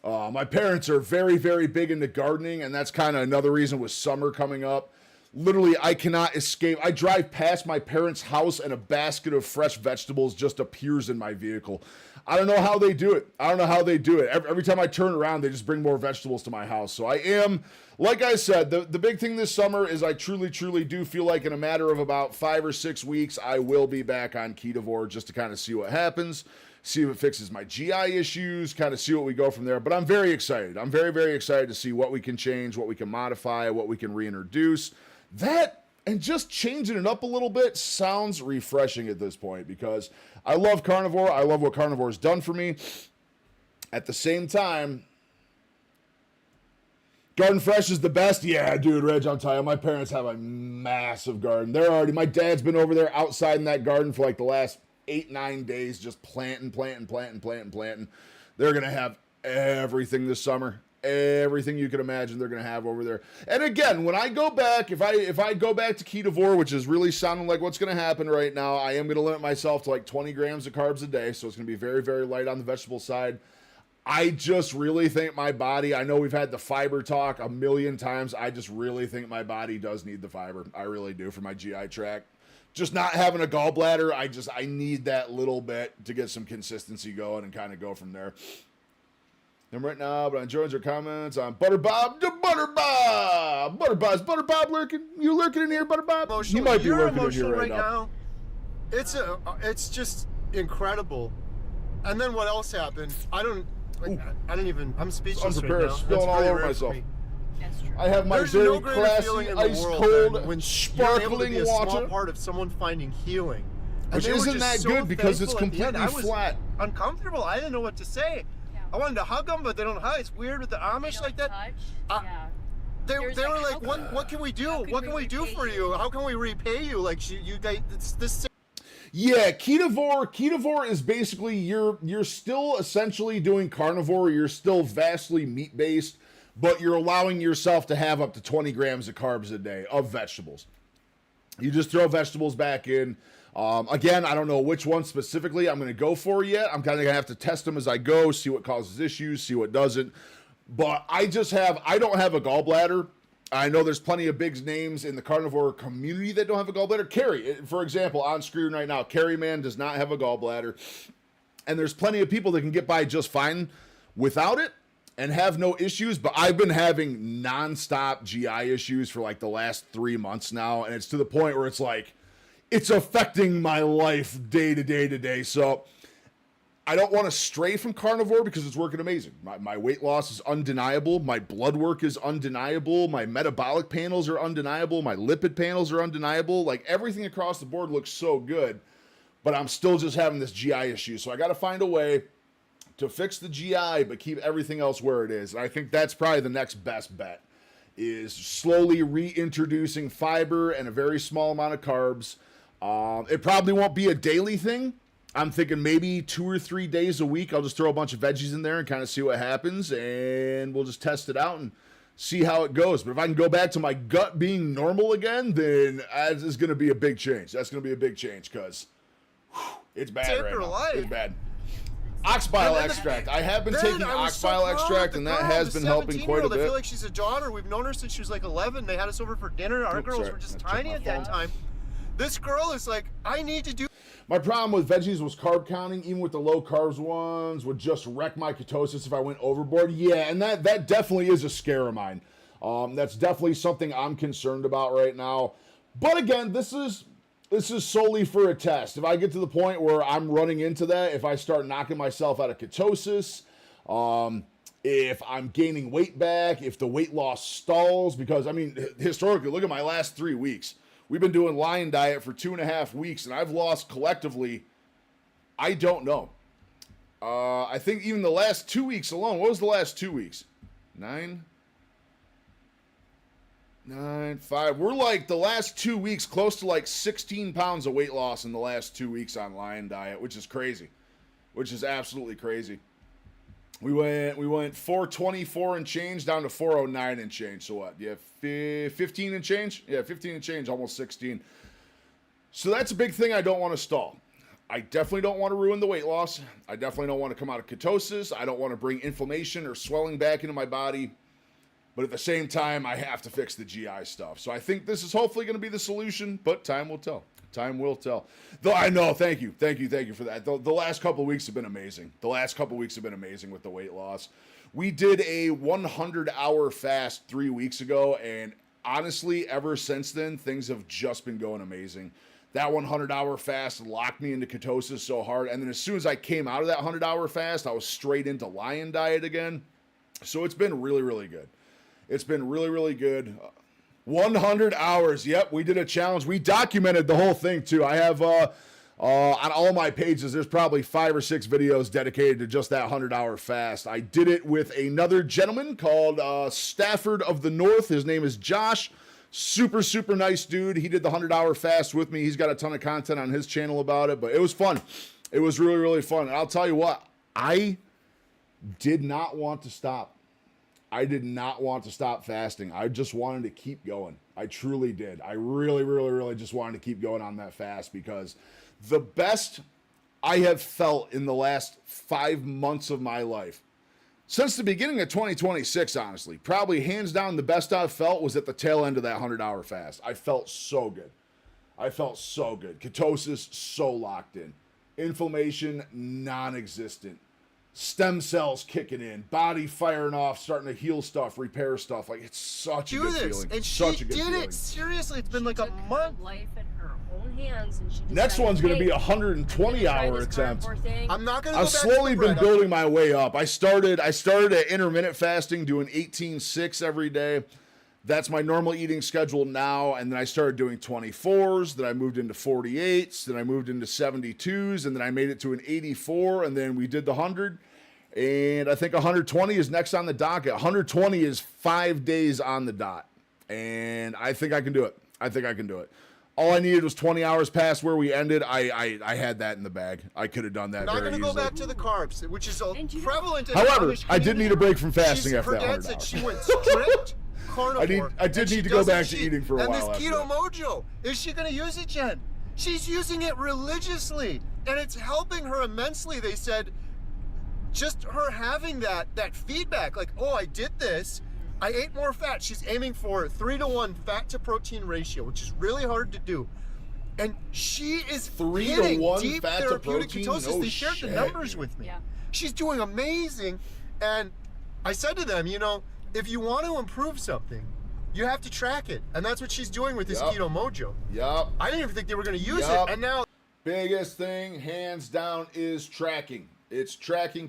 My parents are very, very big into gardening, and that's kind of another reason with summer coming up. Literally, I cannot escape. I drive past my parents' house and a basket of fresh vegetables just appears in my vehicle. I don't know how they do it. Every time I turn around, they just bring more vegetables to my house. So I am, like I said, the big thing this summer is I truly, truly do feel like in a matter of about 5 or 6 weeks, I will be back on Ketovore just to kind of see what happens, see if it fixes my GI issues, kind of see what we go from there. But I'm very excited. I'm very, very excited to see what we can change, what we can modify, what we can reintroduce. That and just changing it up a little bit sounds refreshing at this point because I love carnivore. I love what carnivore's done for me. At the same time, Garden Fresh is the best. Yeah, dude, Reg, I'm telling you, my parents have a massive garden. My dad's been over there outside in that garden for like the last 8-9 days, just planting. They're going to have everything this summer. Everything you can imagine they're going to have over there. And again, when I go back, if I go back to Ketovore, which is really sounding like what's going to happen right now, I am going to limit myself to like 20 grams of carbs a day. So it's going to be very, very light on the vegetable side. I just really think my body, I know we've had the fiber talk a million times. I just really think my body does need the fiber. I really do for my GI tract. Just not having a gallbladder, I need that little bit to get some consistency going and kind of go from there. And right now, but I'm enjoying your comments on Butterbob. Is Butterbob lurking? You lurking in here, Butterbob? He might be lurking in here right now. It's just incredible. And then what else happened? I'm speechless. Unprepared, right now. spilling all really over rare myself. for me. I have my very classy, ice cold, when sparkling you're able to be a water. small part of someone finding healing. Which isn't that good because it's completely flat. Uncomfortable. I didn't know what to say. I wanted to hug them, but they don't hug. It's weird with the Amish like that. They were like, what can we do? What can we do for you? How can we repay you? Like you guys, this. Yeah, Ketovore is basically you're still essentially doing carnivore. You're still vastly meat based, but you're allowing yourself to have up to 20 grams of carbs a day of vegetables. You just throw vegetables back in. Again, I don't know which one specifically I'm going to go for yet. I'm kind of going to have to test them as I go, see what causes issues, see what doesn't. But I don't have a gallbladder. I know there's plenty of big names in the carnivore community that don't have a gallbladder. Carrie, for example, on screen right now, Carrie Man does not have a gallbladder. And there's plenty of people that can get by just fine without it and have no issues. But I've been having nonstop GI issues for like the last 3 months now. And it's to the point where it's like, it's affecting my life day to day. So I don't want to stray from carnivore because it's working amazing. My weight loss is undeniable. My blood work is undeniable. My metabolic panels are undeniable. My lipid panels are undeniable. Like everything across the board looks so good, but I'm still just having this GI issue. So I got to find a way to fix the GI, but keep everything else where it is. And I think that's probably the next best bet is slowly reintroducing fiber and a very small amount of carbs. It probably won't be a daily thing. I'm thinking maybe 2 or 3 days a week. I'll just throw a bunch of veggies in there and kind of see what happens, and we'll just test it out and see how it goes. But if I can go back to my gut being normal again, then that is going to be a big change. That's going to be a big change because it's bad right now. It's bad. Ox bile extract. I have been taking ox bile extract, and that has been helping quite a bit. I feel like she's a daughter. We've known her since she was like 11. They had us over for dinner. Our girls were just tiny at that time. This girl is like, I need to do. My problem with veggies was carb counting, even with the low carbs ones, would just wreck my ketosis if I went overboard. Yeah, and that definitely is a scare of mine. That's definitely something I'm concerned about right now. But again, this is This is solely for a test. If I get to the point where I'm running into that, if I start knocking myself out of ketosis, if I'm gaining weight back, if the weight loss stalls, because I mean, historically, look at my last 3 weeks. We've been doing Lion Diet for 2.5 weeks, and I've lost collectively, I don't know. I think even the last 2 weeks alone, what was the last 2 weeks? 9, 5. We're like the last 2 weeks close to like 16 pounds of weight loss in the last 2 weeks on Lion Diet, which is crazy, which is absolutely crazy. We went 424 and change down to 409 and change. So what? You have 15 and change? Yeah, 15 and change, almost 16. So that's a big thing I don't want to stall. I definitely don't want to ruin the weight loss. I definitely don't want to come out of ketosis. I don't want to bring inflammation or swelling back into my body. But at the same time, I have to fix the GI stuff. So I think this is hopefully going to be the solution, but time will tell. Time will tell. Though I know, thank you for that. The last couple of weeks have been amazing. The last couple of weeks have been amazing with the weight loss. We did a 100-hour fast 3 weeks ago, and honestly, ever since then, things have just been going amazing. That 100-hour fast locked me into ketosis so hard, and then as soon as I came out of that 100-hour fast, I was straight into Lion Diet again. So it's been really, really good. It's been really, really good. 100 hours. Yep, we did a challenge. We documented the whole thing, too. I have, on all my pages, there's probably 5 or 6 videos dedicated to just that 100-hour fast. I did it with another gentleman called Stafford of the North. His name is Josh. Super, super nice dude. He did the 100-hour fast with me. He's got a ton of content on his channel about it, but it was fun. It was really, really fun. And I'll tell you what, I did not want to stop. I did not want to stop fasting. I just wanted to keep going. I truly did. I really, really, really just wanted to keep going on that fast because the best I have felt in the last 5 months of my life, since the beginning of 2026, honestly, probably hands down the best I've felt was at the tail end of that 100-hour fast. I felt so good. I felt so good. Ketosis, so locked in. Inflammation, non-existent. Stem cells kicking in, body firing off, starting to heal stuff, repair stuff. Like, it's such a good feeling. And such she a good did feeling. it. Seriously, it's been like a month. Life in her own hands, and she Next decided, one's going to "Hey, be a I'm gonna try 120-hour this attempt. carnivore thing." I'm not going to go I've back slowly to the been bread. building my way up. I started at intermittent fasting, doing 18-6 every day. That's my normal eating schedule now. And then I started doing 24s. Then I moved into 48s. Then I moved into 72s. And then I made it to an 84. And then we did the 100. And I think 120 is next on the docket. 120 is 5 days on the dot. And I think I can do it. I think I can do it. All I needed was 20 hours past where we ended. I had that in the bag. I could have done that Not very going to go easily. back to the carbs, which is prevalent in However, Amish I did need a break from fasting She's- after her that dad 100 said hours. she went strict carnivore. I did and she need to go doesn't back to cheat. eating for a and while this after keto that. mojo, is she going to use it, Jen? She's using it religiously, and it's helping her immensely. They said just her having that feedback, like, oh, I did this, I ate more fat. She's aiming for 3-to-1 fat to protein ratio, which is really hard to do. And she is 3-to-1 hitting deep fat to therapeutic protein? ketosis. No They shared the shit, numbers dude. with me. Yeah. She's doing amazing. And I said to them, if you want to improve something, you have to track it. And that's what she's doing with this Yup. keto mojo. Yup. I didn't even think they were going to use Yup. it. And now Biggest thing, hands down, is tracking. It's tracking.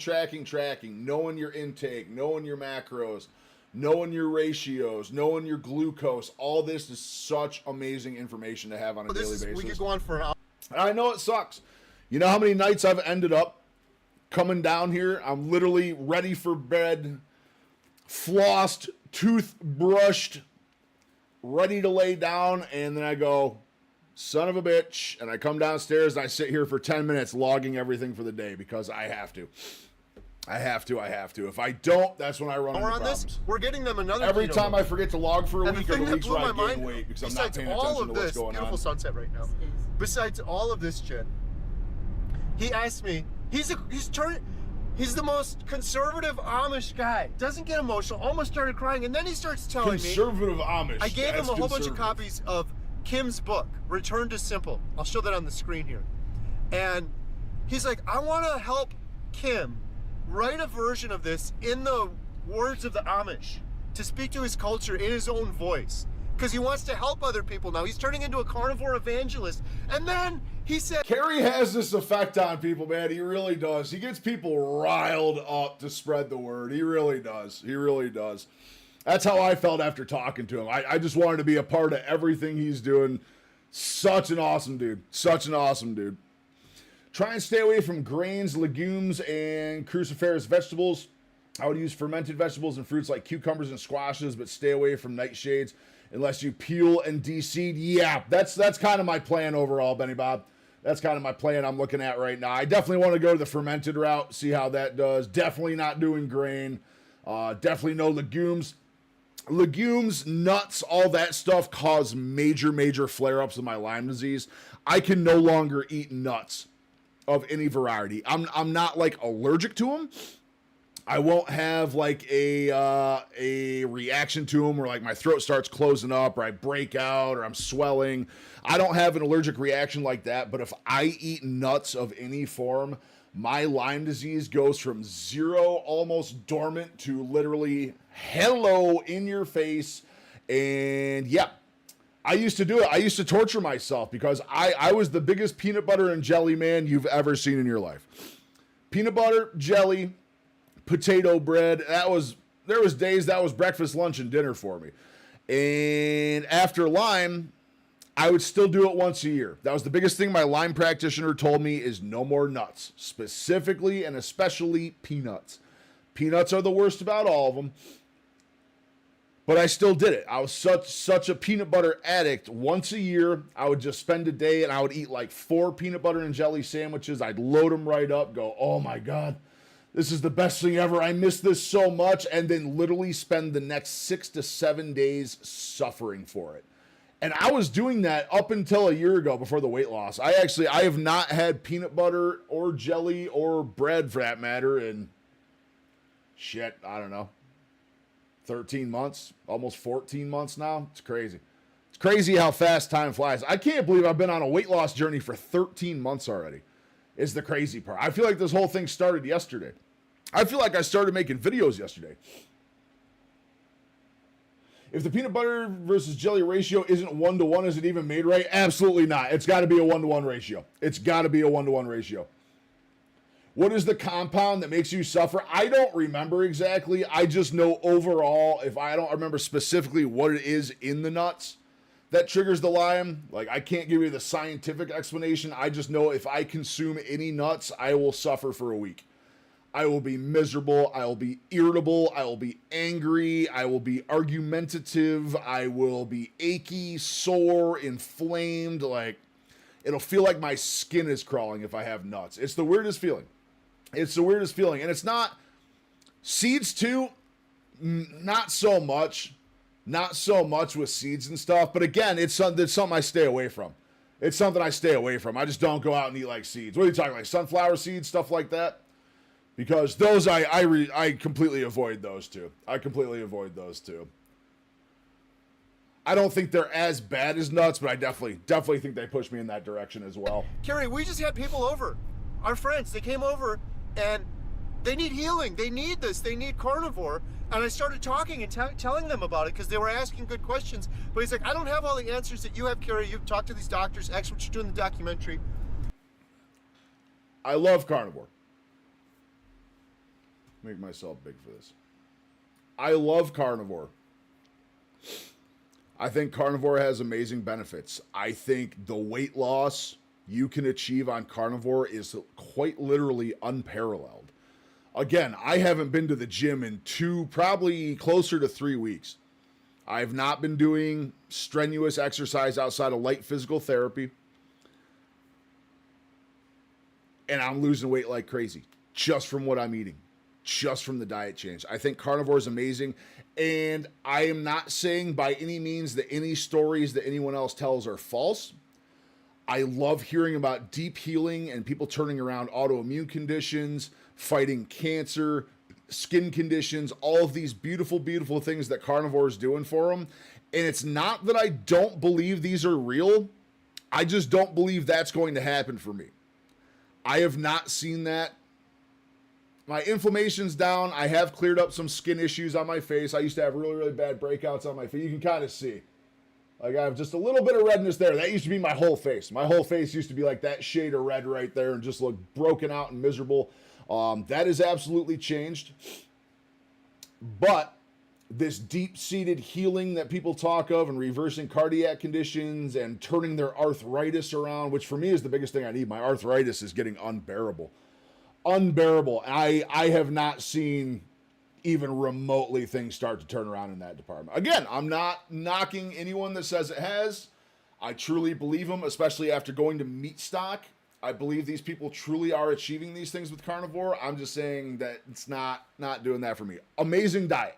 Knowing your intake, knowing your macros, knowing your ratios, knowing your glucose. All this is such amazing information to have on a daily basis. we could go on for an hour. I know it sucks. You know how many nights I've ended up coming down here? I'm literally ready for bed, flossed, toothbrushed, ready to lay down, and then I go, son of a bitch, and I come downstairs and I sit here for 10 minutes logging everything for the day because I have to. I have to. If I don't, that's when I run into We're on problems. this. We're getting them another Every keto time mojo. I forget to log for a And the week or thing the that weeks blew where I my gain mind, weight because I'm besides not paying all attention of to what's this, going beautiful on. sunset right now. Besides all of this, Jen, he asked me. He's the most conservative Amish guy. Doesn't get emotional. Almost started crying, and then he starts telling Conservative me. Amish. I gave him That's a whole bunch of conservative. copies of Kim's book, Return to Simple. I'll show that on the screen here. And he's like, I want to help Kim write a version of this in the words of the Amish to speak to his culture in his own voice. because he wants to help other people now. He's turning into a carnivore evangelist. And then he said... Kerry has this effect on people, man. He really does. He gets people riled up to spread the word. He really does. He really does. That's how I felt after talking to him. I just wanted to be a part of everything he's doing. Such an awesome dude. Such an awesome dude. Try and stay away from grains, legumes, and cruciferous vegetables. I would use fermented vegetables and fruits like cucumbers and squashes, but stay away from nightshades unless you peel and de-seed. Yeah, that's kind of my plan overall, Benny Bob. That's kind of my plan I'm looking at right now. I definitely want to go the fermented route, see how that does. Definitely not doing grain. Definitely no legumes. Legumes, nuts, all that stuff cause major flare-ups of my Lyme disease. I can no longer eat nuts of any variety. I'm not like allergic to them. I won't have like a reaction to them where like my throat starts closing up or I break out or I'm swelling. I don't have an allergic reaction like that, but if I eat nuts of any form, my Lyme disease goes from zero, almost dormant, to literally hello in your face. And yeah, I used to do it. I used to torture myself because I was the biggest peanut butter and jelly man you've ever seen in your life. Peanut butter, jelly, potato bread. There was days that was breakfast, lunch, and dinner for me. And after Lyme, I would still do it once a year. That was the biggest thing my Lyme practitioner told me is no more nuts, specifically and especially peanuts. Peanuts are the worst about all of them. But I still did it. I was such a peanut butter addict. Once a year, I would just spend a day and I would eat like 4 peanut butter and jelly sandwiches. I'd load them right up, go, oh my God, this is the best thing ever. I miss this so much. And then literally spend the next 6 to 7 days suffering for it. And I was doing that up until a year ago before the weight loss. I have not had peanut butter or jelly or bread for that matter in shit, I don't know, 13 months, almost 14 months now. It's crazy. It's crazy how fast time flies. I can't believe I've been on a weight loss journey for 13 months already, is the crazy part. I feel like this whole thing started yesterday. I feel like I started making videos yesterday. If the peanut butter versus jelly ratio isn't 1-to-1, is it even made right? Absolutely not. It's got to be a 1-to-1 ratio. It's got to be a 1-to-1 ratio. What is the compound that makes you suffer? I don't remember exactly. I just know overall, if I don't remember specifically what it is in the nuts that triggers the Lyme, like I can't give you the scientific explanation. I just know if I consume any nuts, I will suffer for a week. I will be miserable. I will be irritable. I will be angry. I will be argumentative. I will be achy, sore, inflamed. Like, it'll feel like my skin is crawling if I have nuts. It's the weirdest feeling. It's the weirdest feeling. And it's not seeds too. Not so much. Not so much with seeds and stuff. But again, it's something I stay away from. It's something I stay away from. I just don't go out and eat like seeds. What are you talking like sunflower seeds, stuff like that? Because those I completely avoid those two. I completely avoid those two. I don't think they're as bad as nuts, but I definitely think they push me in that direction as well. Kerry, we just had people over. Our friends, they came over and they need healing. They need this. They need carnivore. And I started talking and telling them about it because they were asking good questions. But he's like, I don't have all the answers that you have, Kerry. You've talked to these doctors, experts, you're doing the documentary. I love carnivore. Make myself big for this. I love carnivore. I think carnivore has amazing benefits. I think the weight loss you can achieve on carnivore is quite literally unparalleled. Again, I haven't been to the gym in probably closer to 3 weeks. I've not been doing strenuous exercise outside of light physical therapy. And I'm losing weight like crazy just from what I'm eating. Just from the diet change. I think carnivore is amazing. And I am not saying by any means that any stories that anyone else tells are false. I love hearing about deep healing and people turning around autoimmune conditions, fighting cancer, skin conditions, all of these beautiful, beautiful things that carnivore is doing for them. And it's not that I don't believe these are real. I just don't believe that's going to happen for me. I have not seen that. My inflammation's down. I have cleared up some skin issues on my face. I used to have really, really bad breakouts on my face. You can kind of see. Like I have just a little bit of redness there. That used to be my whole face. My whole face used to be like that shade of red right there and just look broken out and miserable. That has absolutely changed. But this deep-seated healing that people talk of and reversing cardiac conditions and turning their arthritis around, which for me is the biggest thing I need. My arthritis is getting unbearable. Unbearable. I have not seen even remotely things start to turn around in that department. Again, I'm not knocking anyone that says it has. I truly believe them, especially after going to meat stock. I believe these people truly are achieving these things with carnivore. I'm just saying that it's not doing that for me. Amazing diet.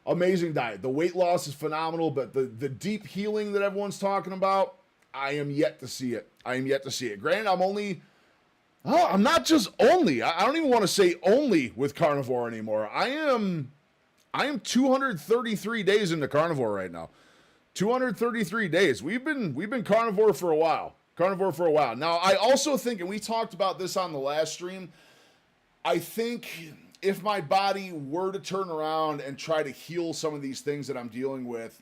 Amazing diet. The weight loss is phenomenal, but the deep healing that everyone's talking about, I am yet to see it. I am yet to see it. Granted, I'm not just only. I don't even want to say only with carnivore anymore. I am 233 days into carnivore right now. 233 days. We've been carnivore for a while. Now, I also think, and we talked about this on the last stream, I think if my body were to turn around and try to heal some of these things that I'm dealing with,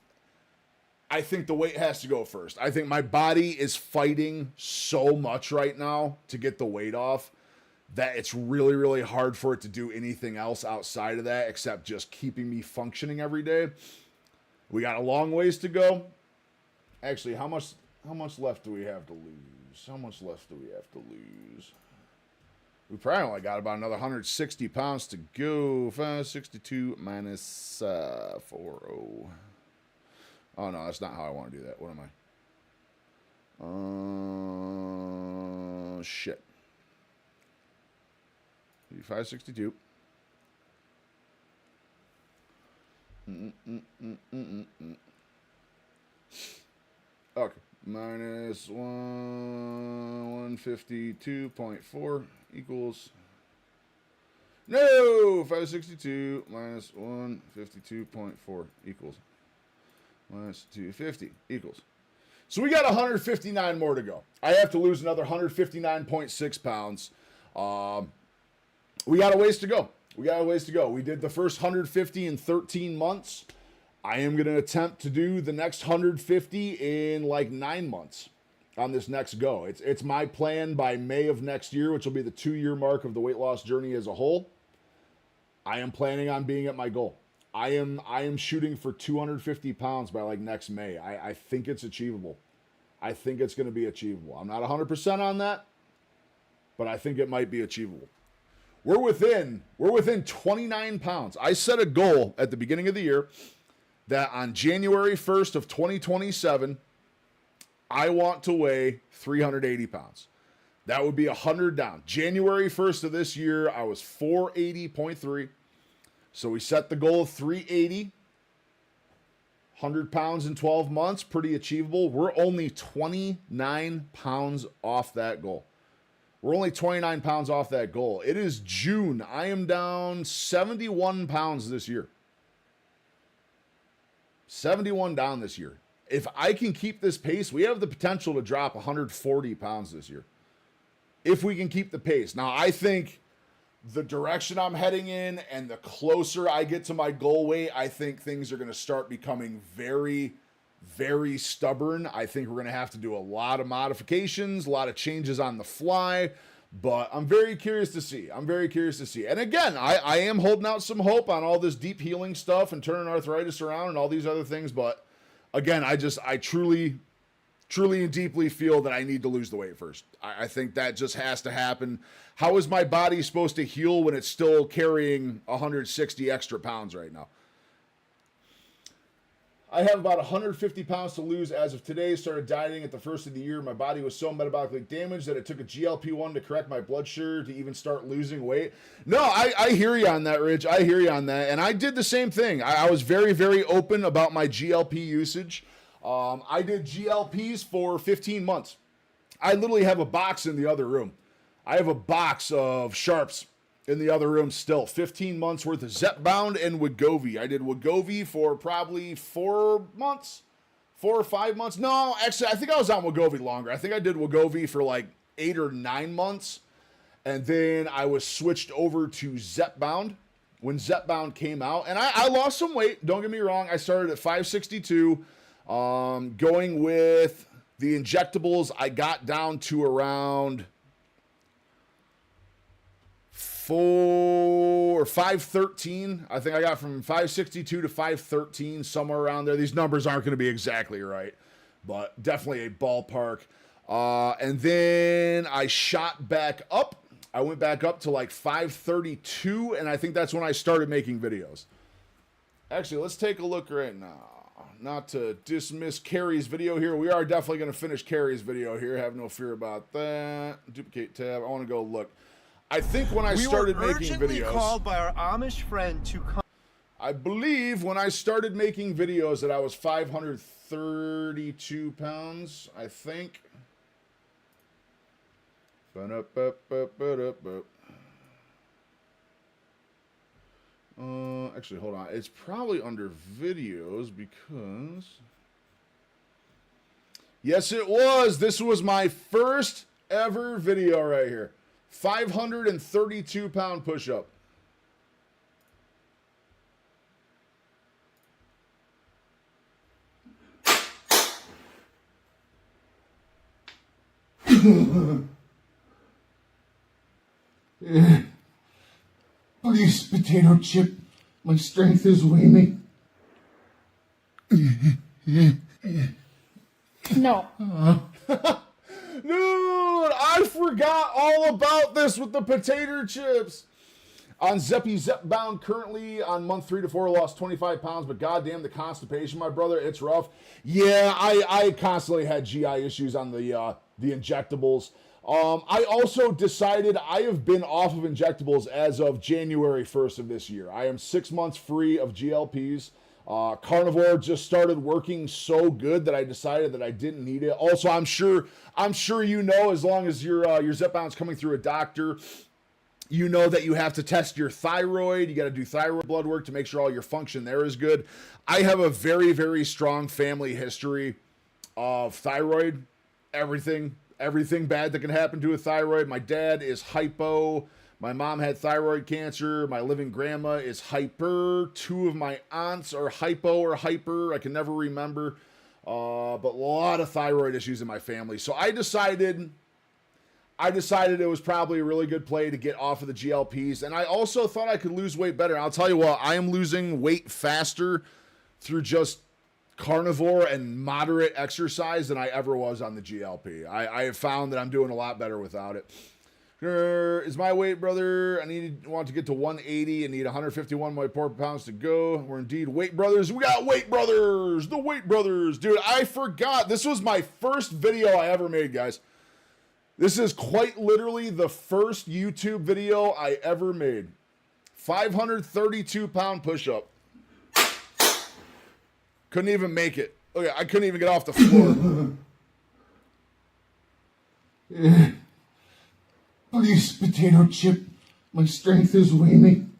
I think the weight has to go first. I think my body is fighting so much right now to get the weight off that it's really, really hard for it to do anything else outside of that except just keeping me functioning every day. We got a long ways to go. Actually, how much left do we have to lose? How much left do we have to lose? We probably only got about another 160 pounds to go. 562 minus 40. Oh, no, that's not how I want to do that. What am I? Shit. 562. Okay. Minus 152.4 equals... No! 562 minus 152.4 equals... minus 250 equals. So we got 159 more to go. I have to lose another 159.6 pounds. We got a ways to go. We did the first 150 in 13 months. I am going to attempt to do the next 150 in like 9 months on this next go. It's my plan by May of next year, which will be the 2-year mark of the weight loss journey as a whole. I am planning on being at my goal. I am shooting for 250 pounds by like next May. I think it's achievable. I think it's going to be achievable. I'm not 100% on that, but I think it might be achievable. We're within 29 pounds. I set a goal at the beginning of the year that on January 1st of 2027, I want to weigh 380 pounds. That would be 100 down. January 1st of this year, I was 480.3. So we set the goal of 380, 100 pounds in 12 months, pretty achievable. We're only 29 pounds off that goal. It is June. I am down 71 pounds this year. 71 down this year. If I can keep this pace, we have the potential to drop 140 pounds this year. If we can keep the pace. Now, I think the direction I'm heading in and the closer I get to my goal weight, I think things are going to start becoming very, very stubborn. I think we're going to have to do a lot of modifications, a lot of changes on the fly, but I'm very curious to see. And again, I am holding out some hope on all this deep healing stuff and turning arthritis around and all these other things, but again, I truly and deeply feel that I need to lose the weight first. I think that just has to happen. How is my body supposed to heal when it's still carrying 160 extra pounds right now? I have about 150 pounds to lose as of today. Started dieting at the first of the year. My body was so metabolically damaged that it took a GLP-1 to correct my blood sugar to even start losing weight. No, I hear you on that, Rich. I hear you on that. And I did the same thing. I was very, very open about my GLP usage. I did GLPs for 15 months. I literally have a box in the other room. I have a box of Sharps in the other room still. 15 months worth of Zepbound and Wegovy. I did Wegovy for probably 4 months, 4 or 5 months. No, actually, I think I was on Wegovy longer. I think I did Wegovy for like 8 or 9 months. And then I was switched over to Zepbound when Zepbound came out. And I lost some weight. Don't get me wrong. I started at 562. Going with the injectables, I got down to around 513. I think I got from 562 to 513, somewhere around there. These numbers aren't going to be exactly right, but definitely a ballpark. And then I shot back up. I went back up to like 532, and I think that's when I started making videos. Actually, let's take a look right now. Not to dismiss Carrie's video here. We are definitely going to finish Carrie's video here. Have no fear about that. Duplicate tab. I want to go look. I think when I started making videos, called by our Amish friend to come. I believe when I started making videos that I was 532 pounds, I think. Actually, hold on. It's probably under videos because... Yes, it was. This was my first ever video right here. 532 pound push-up. Please, potato chip. My strength is waning. No. Dude, I forgot all about this with the potato chips. On Zeppy Zepbound, currently on month 3 to 4, lost 25 pounds, but goddamn the constipation, my brother, it's rough. Yeah, I constantly had GI issues on the injectables. I also decided I have been off of injectables as of January 1st of this year. I am 6 months free of GLPs. Carnivore just started working so good that I decided that I didn't need it. Also, I'm sure you know, as long as your Zepbound's coming through a doctor, you know that you have to test your thyroid. You got to do thyroid blood work to make sure all your function there is good. I have a very, very strong family history of thyroid. Everything bad that can happen to a thyroid. My dad is hypo. My mom had thyroid cancer. My living grandma is hyper. 2 of my aunts are hypo or hyper. I can never remember. But a lot of thyroid issues in my family. So I decided it was probably a really good play to get off of the GLPs. And I also thought I could lose weight better. And I'll tell you what, I am losing weight faster through just carnivore and moderate exercise than I ever was on the GLP. I have found that I'm doing a lot better without it. Is my weight, brother? I want to get to 180 and need 151 more pounds to go. We're indeed Weight Brothers. We got Weight Brothers. The Weight Brothers. Dude, I forgot. This was my first video I ever made, guys. This is quite literally the first YouTube video I ever made. 532 pound push-up. Couldn't even make it. Okay, I couldn't even get off the floor. Please, potato chip. My strength is waning.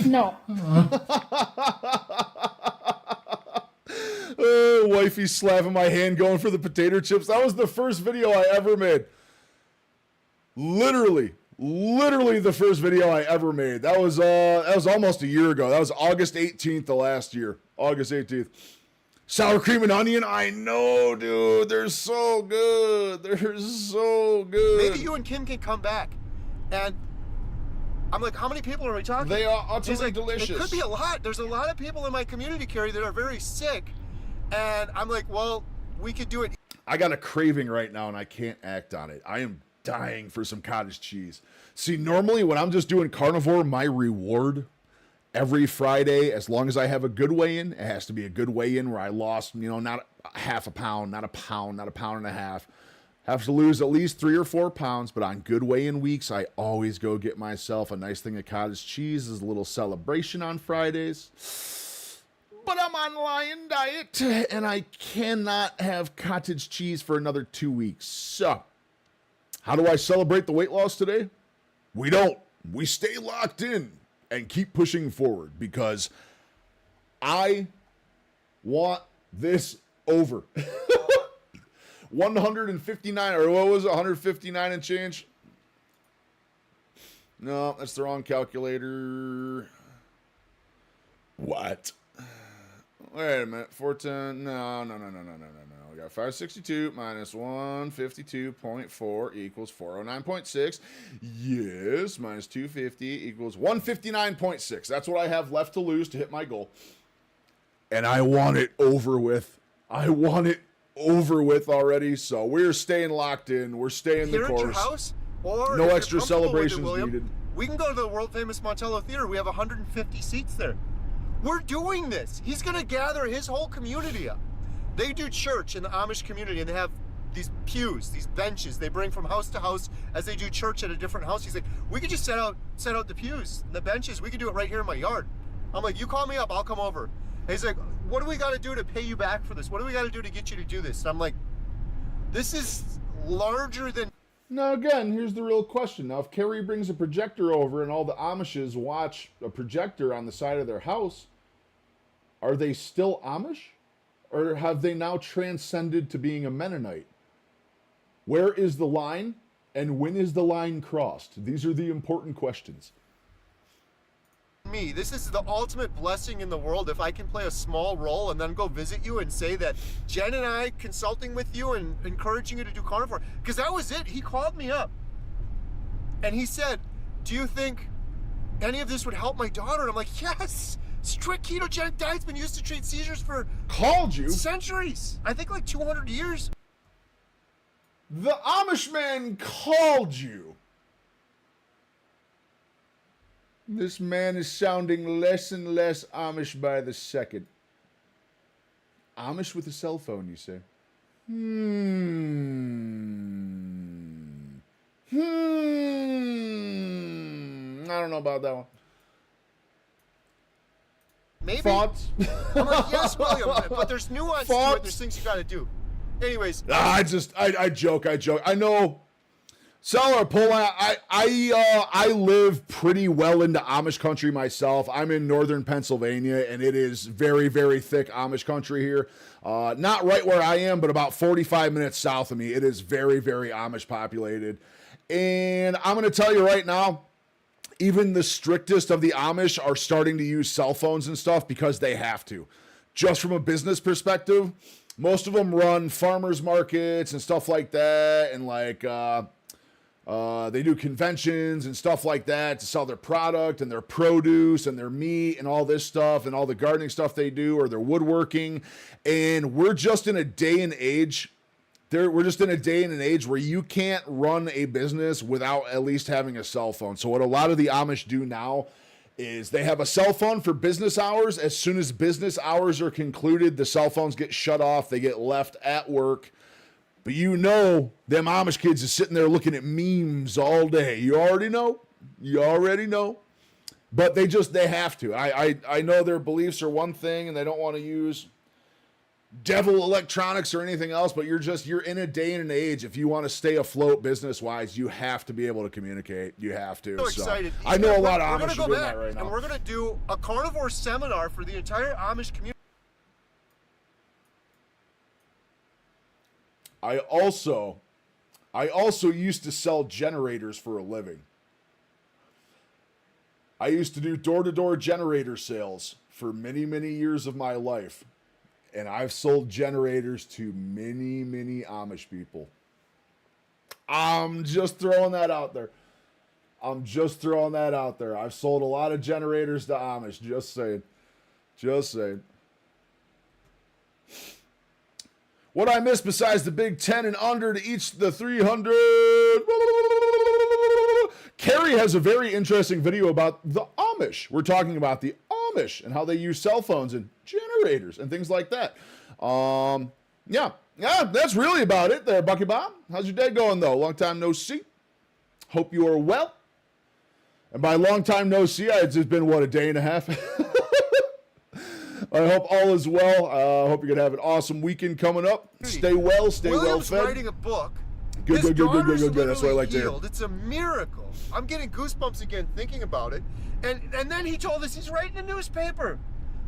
No. Wifey slapping my hand going for the potato chips. That was the first video I ever made. Literally the first video I ever made. That was almost a year ago. That was August 18th of last year. August 18th. Sour cream and onion. I know, dude. They're so good. They're so good. Maybe you and Kim can come back. And I'm like, how many people are we talking? They are utterly like, delicious. It could be a lot. There's a lot of people in my community, Carrie, that are very sick. And I'm like, well, we could do it. I got a craving right now, and I can't act on it. I am dying for some cottage cheese. See, normally when I'm just doing carnivore, my reward every Friday, as long as I have a good weigh-in, it has to be a good weigh-in where I lost, not half a pound, not a pound, not a pound and a half. Have to lose at least 3 or 4 pounds, but on good weigh-in weeks, I always go get myself a nice thing of cottage cheese as a little celebration on Fridays. But I'm on lion diet, and I cannot have cottage cheese for another 2 weeks. So, how do I celebrate the weight loss today? We don't. We stay locked in and keep pushing forward because I want this over. 159, or what was it, 159 and change? No, that's the wrong calculator. What? Wait a minute. 410. No. We got 562 minus 152.4 equals 409.6. Yes. Minus 250 equals 159.6. That's what I have left to lose to hit my goal. And I want it over with. I want it over with already. So we're staying locked in. We're staying the Here course. at your house, or no if you're extra comfortable with it, celebrations William, needed. we can go to the world famous Montello Theater. We have 150 seats there. We're doing this. He's going to gather his whole community up. They do church in the Amish community, and they have these pews, these benches they bring from house to house as they do church at a different house. He's like, we could just set out the pews, the benches. We could do it right here in my yard. I'm like, you call me up, I'll come over. And he's like, what do we got to do to pay you back for this? What do we got to do to get you to do this? And I'm like, this is larger than... Now, again, here's the real question. Now, if Carrie brings a projector over and all the Amishes watch a projector on the side of their house, are they still Amish? Or have they now transcended to being a Mennonite? Where is the line, and when is the line crossed? These are the important questions. Me, this is the ultimate blessing in the world if I can play a small role and then go visit you and say that Jen and I consulting with you and encouraging you to do carnivore, because that was it. He called me up and he said, do you think any of this would help my daughter? And I'm like, yes. Strict ketogenic diet's been used to treat seizures for centuries. I think like 200 years. The Amish man called you. This man is sounding less and less Amish by the second. Amish with a cell phone, you say? I don't know about that one. Maybe. Thoughts? I'm like, yes, William, but there's nuance to it. There's things you got to do. Anyways. I joke. I know. Seller, pull out. I live pretty well into Amish country myself. I'm in northern Pennsylvania, and it is very, very thick Amish country here. Not right where I am, but about 45 minutes south of me. It is very, very Amish populated. And I'm going to tell you right now, even the strictest of the Amish are starting to use cell phones and stuff because they have to. Just from a business perspective, most of them run farmers markets and stuff like that, and like they do conventions and stuff like that to sell their product and their produce and their meat and all this stuff and all the gardening stuff they do, or their woodworking. And we're just in a day and age. We're just in a day and an age where you can't run a business without at least having a cell phone. So what a lot of the Amish do now is they have a cell phone for business hours. As soon as business hours are concluded, the cell phones get shut off. They get left at work. But you know, them Amish kids is sitting there looking at memes all day. You already know. But they have to. I know their beliefs are one thing and they don't want to use devil electronics or anything else, but you're in a day and an age. If you want to stay afloat business wise, you have to be able to communicate. You have to. So excited. I know a lot of Amish are doing that right now. And we're going to do a carnivore seminar for the entire Amish community. I also used to sell generators for a living. I used to do door-to-door generator sales for many, many years of my life. And I've sold generators to many, many Amish people. I'm just throwing that out there. I've sold a lot of generators to Amish. Just saying. What I missed besides the big 10 and under to each the 300. Carrie has a very interesting video about the Amish. We're talking about the Amish and how they use cell phones and generators and things like that. Yeah, that's really about it there, Bucky Bob. How's your day going, though? Long time no see. Hope you are well. And by long time no see, it's just been, a day and a half? I hope all is well. I hope you're going to have an awesome weekend coming up. Stay well, stay well fed. William's writing a book. Good. That's what I like to hear. It's a miracle. I'm getting goosebumps again thinking about it. And then he told us he's writing a newspaper.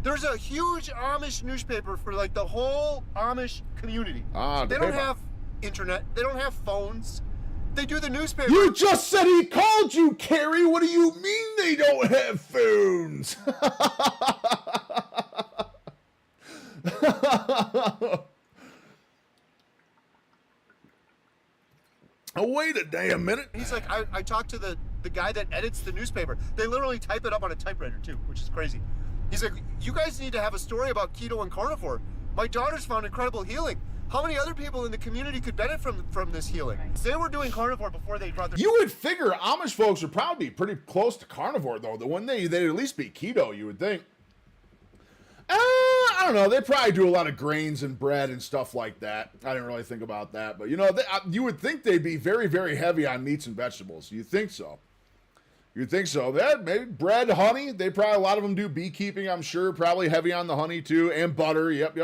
There's a huge Amish newspaper for like the whole Amish community. They don't have internet. They don't have phones. They do the newspaper. You just said he called you, Carrie. What do you mean they don't have phones? Oh, wait a damn minute. He's like, I talked to the guy that edits the newspaper. They literally type it up on a typewriter too, which is crazy. He's like, you guys need to have a story about keto and carnivore. My daughter's found incredible healing. How many other people in the community could benefit from this healing? They were doing carnivore before they brought their... You would figure Amish folks would probably be pretty close to carnivore, though. The one they'd at least be keto, you would think. I don't know. They probably do a lot of grains and bread and stuff like that. I didn't really think about that. But, you know, you would think they'd be very, very heavy on meats and vegetables. You think so? You'd think so. That maybe bread, honey. They probably, a lot of them do beekeeping, I'm sure. Probably heavy on the honey, too. And butter. Yep.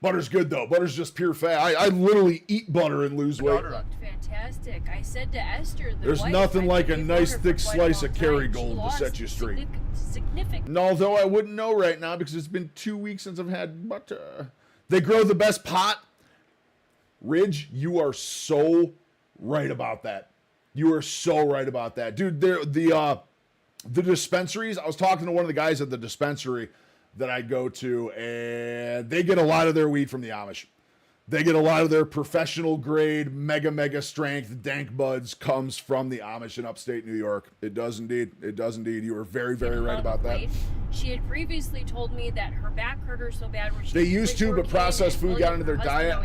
Butter's good, though. Butter's just pure fat. I literally eat butter and lose weight. Looked fantastic. I said to Esther, there's nothing like a nice thick slice of Kerrygold to set you straight. Significant. Although I wouldn't know right now because it's been 2 weeks since I've had butter. They grow the best pot. Ridge, you are so right about that. You are so right about that. Dude, the dispensaries, I was talking to one of the guys at the dispensary that I go to, and they get a lot of their weed from the Amish. They get a lot of their professional grade, mega strength dank buds comes from the Amish in upstate New York. It does indeed. It does indeed. You were very, very right about that. She had previously told me that her back hurt her so bad. Where she they used to, but processed food got into their diet.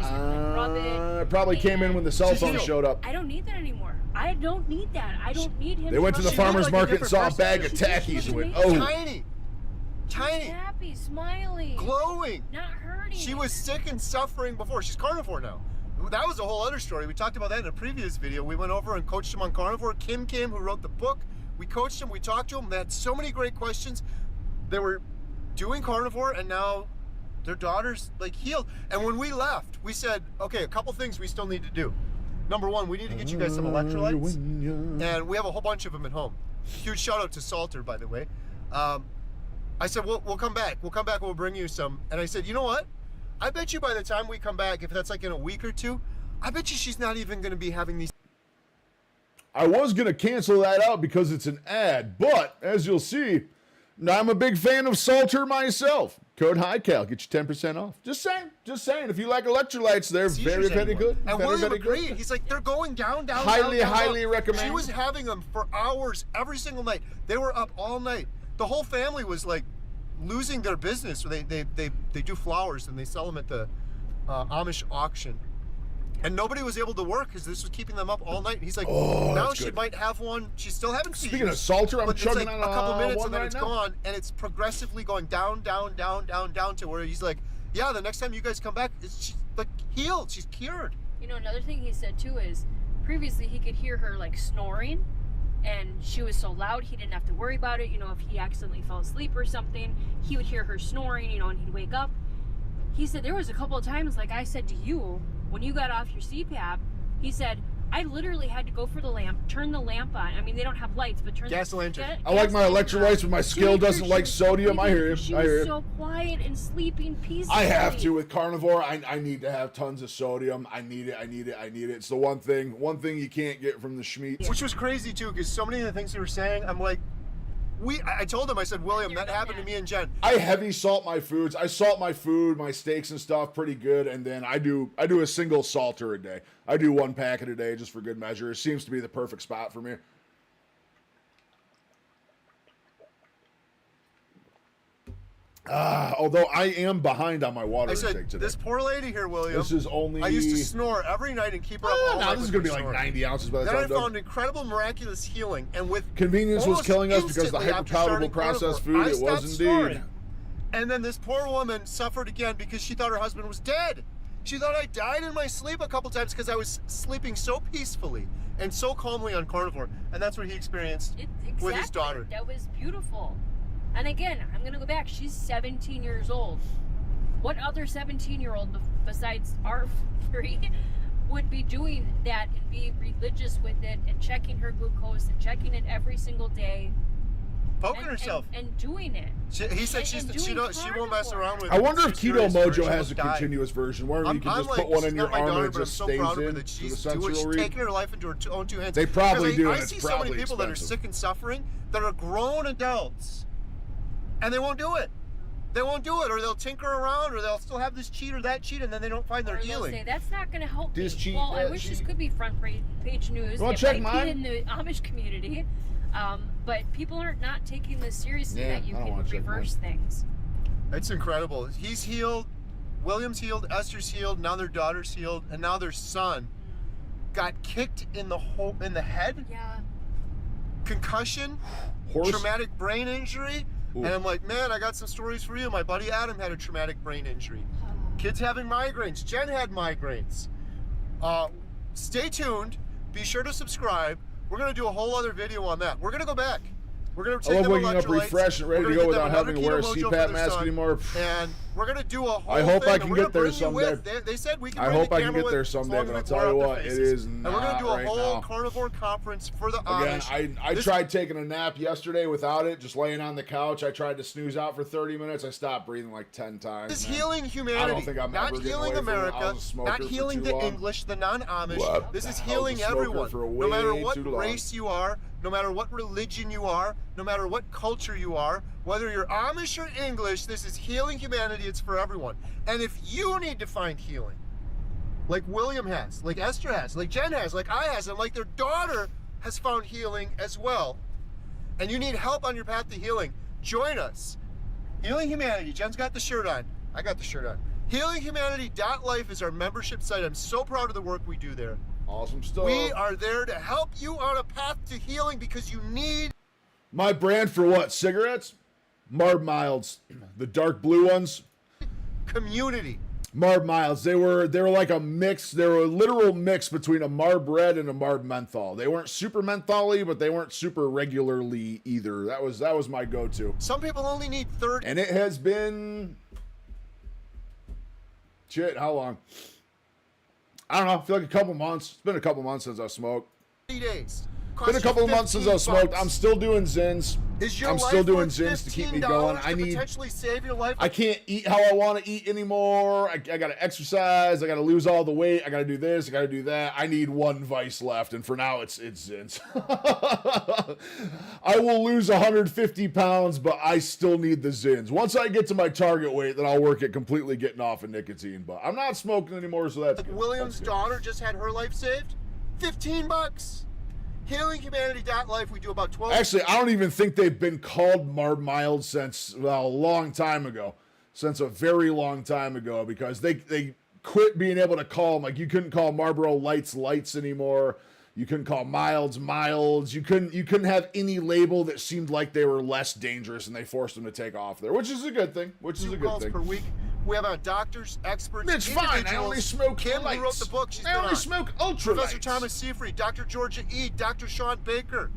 Probably came in when the cell phone showed up. I don't need that anymore. I don't need that. I don't need him. They went to the farmer's market and saw a bag of Takis and went, oh. Tiny, happy, smiling, glowing, not hurting. She was sick and suffering before. She's carnivore now. That was a whole other story. We talked about that in a previous video. We went over and coached him on carnivore. Kim came, who wrote the book. We coached him. We talked to him. They had so many great questions. They were doing carnivore, and now their daughter's like healed. And when we left, we said, okay, a couple things we still need to do. Number one, we need to get you guys some electrolytes, and we have a whole bunch of them at home. Huge shout out to Salter, by the way. I said, we'll come back. We'll come back and we'll bring you some. And I said, you know what? I bet you by the time we come back, if that's like in a week or two, I bet you she's not even going to be having these. I was going to cancel that out because it's an ad. But, as you'll see, I'm a big fan of Salter myself. Code HighCal, get you 10% off. Just saying. If you like electrolytes, they're very, very good. And very, William very agreed. good. He's like, they're going down. Highly recommend. She was having them for hours every single night. They were up all night. The whole family was like losing their business. They do flowers and they sell them at the Amish auction, and nobody was able to work because this was keeping them up all night. And he's like, now she might have one. She's still having seizures. Speaking of Salter, I'm chugging like on a couple minutes and then right it's now. gone, and it's progressively going down to where he's like, yeah, the next time you guys come back, she's like healed. She's cured. You know, another thing he said too is previously he could hear her like snoring. And she was so loud, he didn't have to worry about it. You know, if he accidentally fell asleep or something, he would hear her snoring, you know, and he'd wake up. He said there was a couple of times, like I said to you, when you got off your CPAP, he said, I literally had to go for the lamp, turn the lamp on. I mean, they don't have lights, but turn gas the lantern. I like my electrolytes, but my skill doesn't like sodium. I hear you. She was so quiet and sleeping peacefully. I have to with carnivore. I need to have tons of sodium. I need it. It's the one thing you can't get from the Schmeats. Which was crazy too, because so many of the things you were saying, I'm like, I told him, I said, William, that happened to me and Jen. I heavy salt my foods. I salt my food, my steaks and stuff pretty good, and then I do a single salter a day. I do 1 packet a day just for good measure. It seems to be the perfect spot for me. Although I am behind on my water intake today. This poor lady here, William. This is only. I used to snore every night and keep her up all night. This is going to be like 90 ounces by the then time I I'm done. found incredible, miraculous healing, and with convenience was killing us because the instantly after hyperpalatable starting processed carnivore, food. I It was stopped indeed. snoring. And then this poor woman suffered again because she thought her husband was dead. She thought I died in my sleep a couple times because I was sleeping so peacefully and so calmly on carnivore, and that's what he experienced with his daughter. That was beautiful. And again, I'm going to go back. She's 17 years old. What other 17-year-old besides our three would be doing that and be religious with it and checking her glucose and checking it every single day? Poking herself. And doing it. He said she won't mess around with it. I wonder if It's Keto serious for her. Mojo She has a won't die. continuous version where you can just like, put one she's in your not my arm daughter, and it but I'm just so stays proud of her in that to the she's sensory read. taking her life into her own two hands. They probably do, I and it's see so many probably people that are expensive. sick and suffering that are grown adults, and they won't do it. they won't do it, or they'll tinker around, or they'll still have this cheat or that cheat, and then they don't find their Or they'll healing. say, that's not going to help This me. cheat, Well, I that wish cheat. this could be front page news. You wanna It check might mine? be in the Amish community, but people are not taking this seriously, Yeah, that you I don't can wanna check reverse things. It's incredible. He's healed, William's healed, Esther's healed, now their daughter's healed, and now their son got kicked in the head. Yeah. Concussion, traumatic brain injury. Ooh. And I'm like, man, I got some stories for you. My buddy Adam had a traumatic brain injury. Kids having migraines. Jen had migraines. Stay tuned. Be sure to subscribe. We're going to do a whole other video on that. We're going to go back. We're going to I take love them waking up electrolytes. refreshed and ready We're to gonna go get them without another having to wear a Keto Mojo for CPAP their mask son. anymore. And we're going to do a whole I hope thing, I and can we're get gonna there bring you someday. with. They said we can I bring hope the I can camera get with there as someday, long but as I'll we tell blur you out what, the it faces. is And we're going not to do a right whole now. carnivore conference for the Again, Amish. I tried taking a nap yesterday without it, just laying on the couch. I tried to snooze out for 30 minutes. I stopped breathing like 10 times. This is man. healing humanity, I don't think I'm not ever getting healing away from it. I America, was a smoker not for healing too the long. English, the non-Amish. What This the is hell? I was healing a smoker everyone. for No matter way what too long. race you are, no matter what religion you are, no matter what culture you are, whether you're Amish or English, this is healing humanity. It's for everyone. And if you need to find healing, like William has, like Esther has, like Jen has, like I has, and like their daughter has found healing as well, and you need help on your path to healing, join us. Healing Humanity. Jen's got the shirt on. I got the shirt on. HealingHumanity.life is our membership site. I'm so proud of the work we do there. Awesome stuff. We are there to help you on a path to healing because you need. My brand for what? Cigarettes? Marb Milds. The dark blue ones. Community. Marb Milds. They were like a mix. They were a literal mix between a Marb Red and a Marb Menthol. They weren't super mentholy, but they weren't super regularly either. That was my go-to. Some people only need 30. And it has been... Shit, how long? I don't know. I feel like a couple months. It's been a couple months since I smoked. 30 days. Been a couple of months since I smoked. I'm still doing Zins. I'm still doing Zins to keep me going. I need. Potentially save your life. I can't eat how I want to eat anymore. I got to exercise. I got to lose all the weight. I got to do this. I got to do that. I need one vice left, and for now, it's Zins. I will lose 150 pounds, but I still need the Zins. Once I get to my target weight, then I'll work at completely getting off of nicotine. But I'm not smoking anymore, so that's good. William's daughter just had her life saved. $15. HealingHumanity.life. We do about 12. Actually, I don't even think they've been called Marb Mild since, well, a long time ago. Since a very long time ago, because they quit being able to call them. Like, you couldn't call Marlboro Lights anymore. You couldn't call Milds. You couldn't have any label that seemed like they were less dangerous, and they forced them to take off there, which is a good thing. Two calls per week. We have doctors, experts, It's fine. I only smoke Kim, lights. who wrote the book, she's I been only on. smoke ultra Professor lights. Thomas Seyfried, Dr. Georgia E., Dr. Sean Baker,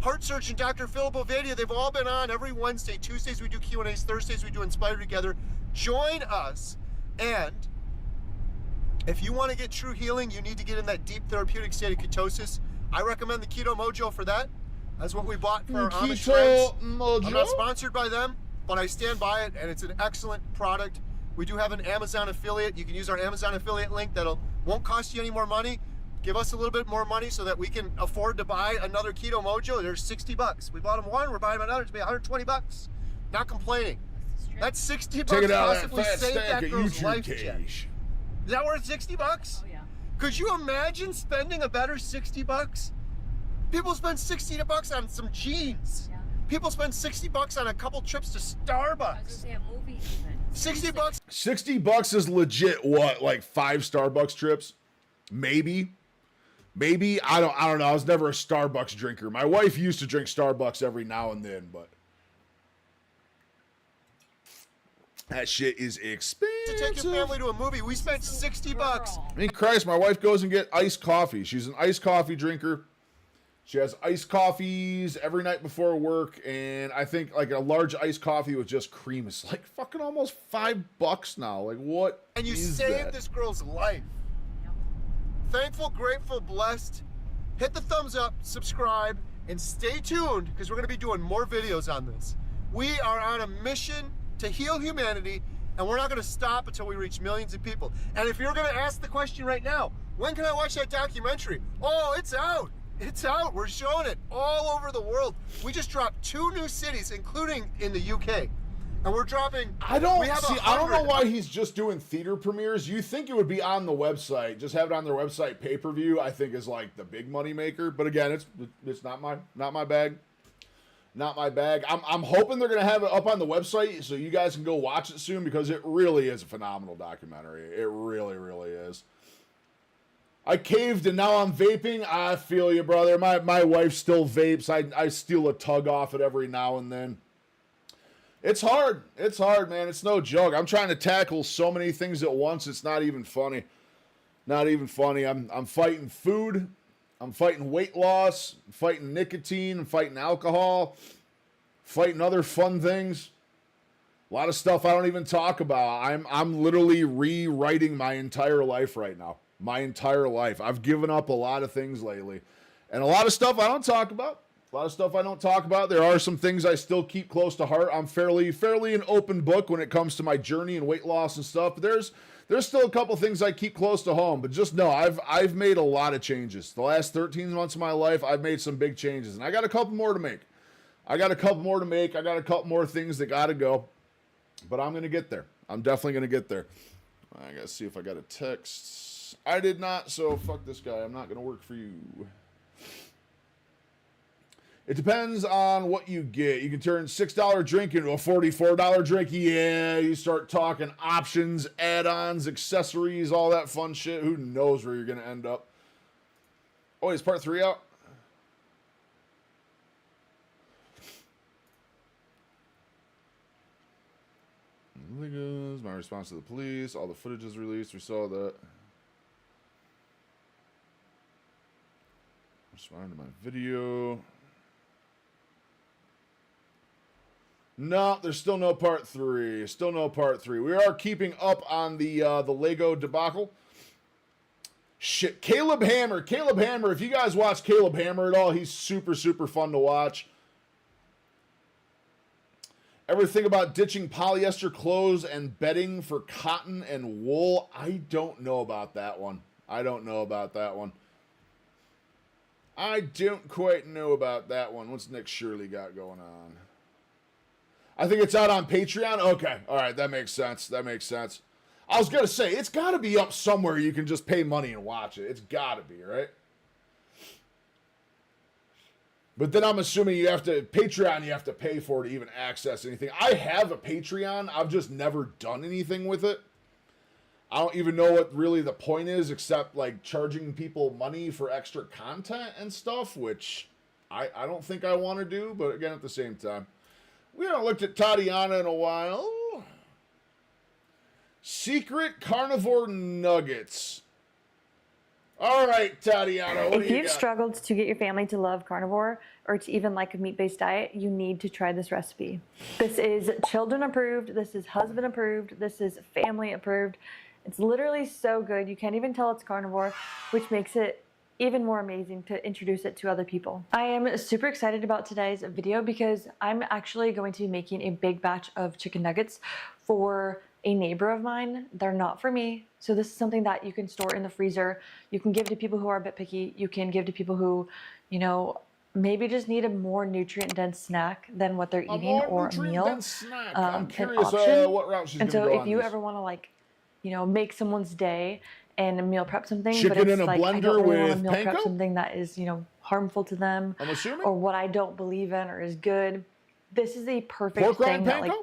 heart surgeon Dr. Philip Ovadia. They've all been on every Wednesday. Tuesdays we do Q&As. Thursdays we do Inspire Together. Join us. And if you want to get true healing, you need to get in that deep therapeutic state of ketosis. I recommend the Keto Mojo for that. That's what we bought for our Amish friends. Mojo. I'm not sponsored by them, but I stand by it, and it's an excellent product. We do have an Amazon affiliate. You can use our Amazon affiliate link. Won't cost you any more money. Give us a little bit more money so that we can afford to buy another Keto Mojo. There's $60. We bought them one. We're buying another to be $120. Not complaining. That's $60 Take it out of possibly that fat saved stack that at girl's YouTube life, cage. Jen. Is that worth $60? Oh yeah. Could you imagine spending a better $60? People spend $60 on some jeans. Yeah. People spend $60 on a couple trips to Starbucks. I was gonna say a movie even. $60. $60 is legit. What, like 5 Starbucks trips? Maybe. I don't know. I was never a Starbucks drinker. My wife used to drink Starbucks every now and then, but that shit is expensive. To take your family to a movie, we spent $60. I mean, Christ, my wife goes and get iced coffee. She's an iced coffee drinker. She has iced coffees every night before work, and I think like a large iced coffee with just cream is like fucking almost $5 now. Like, what? And you is saved that? this girl's life. Thankful, grateful, blessed. Hit the thumbs up, subscribe, and stay tuned because we're going to be doing more videos on this. We are on a mission to heal humanity, and we're not going to stop until we reach millions of people. And if you're going to ask the question right now, when can I watch that documentary? Oh, it's out. It's out. We're showing it all over the world. We just dropped 2 new cities, including in the UK. and we're dropping. I don't we have see. I don't know 100. why he's just doing theater premieres. You think it would be on the website? Just have it on their website. Pay-per-view, I think, is like the big money maker. But again, it's not my bag. Not my bag. I'm hoping they're gonna have it up on the website so you guys can go watch it soon because it really is a phenomenal documentary. It really, really is. I caved and now I'm vaping. I feel you, brother. My wife still vapes. I steal a tug off it every now and then. It's hard. It's hard, man. It's no joke. I'm trying to tackle so many things at once. It's not even funny. Not even funny. I'm fighting food. I'm fighting weight loss. I'm fighting nicotine. I'm fighting alcohol. Fighting other fun things. A lot of stuff I don't even talk about. I'm literally rewriting my entire life right now. My entire life. I've given up a lot of things lately. And a lot of stuff I don't talk about. A lot of stuff I don't talk about. There are some things I still keep close to heart. I'm fairly an open book when it comes to my journey and weight loss and stuff. But there's still a couple things I keep close to home. But just know I've made a lot of changes. The last 13 months of my life, I've made some big changes. And I got a couple more to make. I got a couple more things that got to go. But I'm going to get there. I'm definitely going to get there. I got to see if I got a text. I did not, so fuck this guy. I'm not going to work for you. It depends on what you get. You can turn $6 drink into a $44 drink. Yeah, you start talking options, add-ons, accessories, all that fun shit. Who knows where you're going to end up? Oh, is part 3 out? My response to the police. All the footage is released. We saw that. Respond to my video. No, there's still no part 3. Still no part 3. We are keeping up on the Lego debacle. Shit, Caleb Hammer. Caleb Hammer, if you guys watch Caleb Hammer at all, he's super, super fun to watch. Ever think about ditching polyester clothes and bedding for cotton and wool? I don't know about that one. I don't quite know about that one. What's Nick Shirley got going on? I think it's out on Patreon. Okay. All right. That makes sense. I was going to say, it's got to be up somewhere you can just pay money and watch it. It's got to be, right? But then I'm assuming you have to pay for to even access anything. I have a Patreon. I've just never done anything with it. I don't even know what really the point is except like charging people money for extra content and stuff, which I don't think I want to do. But again, at the same time, we haven't looked at Tatiana in a while. Secret carnivore nuggets. All right, Tatiana, what do you got? If you've struggled to get your family to love carnivore or to even like a meat-based diet, you need to try this recipe. This is children approved. This is husband approved. This is family approved. It's literally so good. You can't even tell it's carnivore, which makes it even more amazing to introduce it to other people. I am super excited about today's video because I'm actually going to be making a big batch of chicken nuggets for a neighbor of mine. They're not for me. So this is something that you can store in the freezer. You can give to people who are a bit picky. You can give to people who, you know, maybe just need a more nutrient-dense snack than what they're eating or a meal. Snack. I'm curious what route she's going to go on. And so if you ever want to, like, you know, make someone's day and meal prep something, chicken but it's in a like blender I don't really want to with meal prep panko? something that is, you know, harmful to them, I'm assuming, or what I don't believe in or is good. This is a perfect pork thing rind that panko? like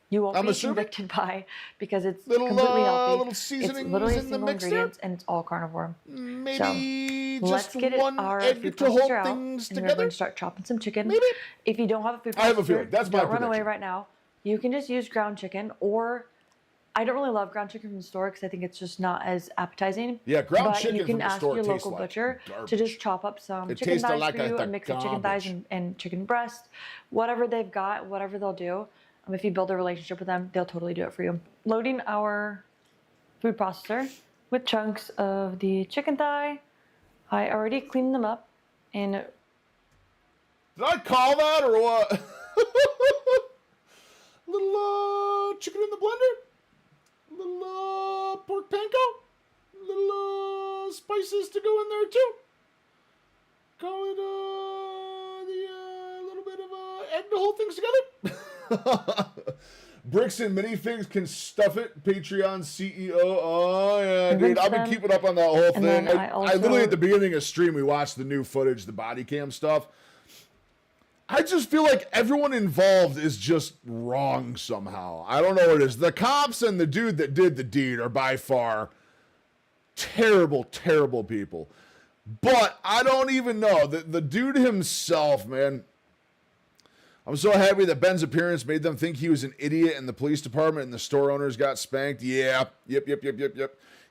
you won't I'm be assuming? convicted by because it's Little, completely healthy. little seasonings it's literally in the single mixer? ingredients and it's all carnivore. Maybe so let's just get one our egg food to hold processor out, things and we're together? going to start chopping some chicken. Maybe. If you don't have a food processor, I have a feeling. That's my don't run away prediction. right now. You can just use ground chicken, or I don't really love ground chicken from the store because I think it's just not as appetizing. Yeah, ground but chicken you from can the ask store your tastes local like butcher garbage. to just chop up some It chicken tasted thighs like for you, the a mix of chicken thighs garbage. and chicken breast, whatever they've got, whatever they'll do. If you build a relationship with them, they'll totally do it for you. Loading our food processor with chunks of the chicken thigh. I already cleaned them up and Did I call that or what? Little chicken in the blender. Little pork panko. Little spices to go in there too. Call it the little bit of egg to hold things together. Bricks and minifigs can stuff it. Patreon CEO. Oh, yeah, dude. I've been keeping up on that whole thing. I literally, at the beginning of stream, we watched the new footage, the body cam stuff. I just feel like everyone involved is just wrong somehow. I don't know what it is. The cops and the dude that did the deed are by far terrible, terrible people. But I don't even know. The dude himself, man. I'm so happy that Ben's appearance made them think he was an idiot in the police department and the store owners got spanked. Yeah. Yep.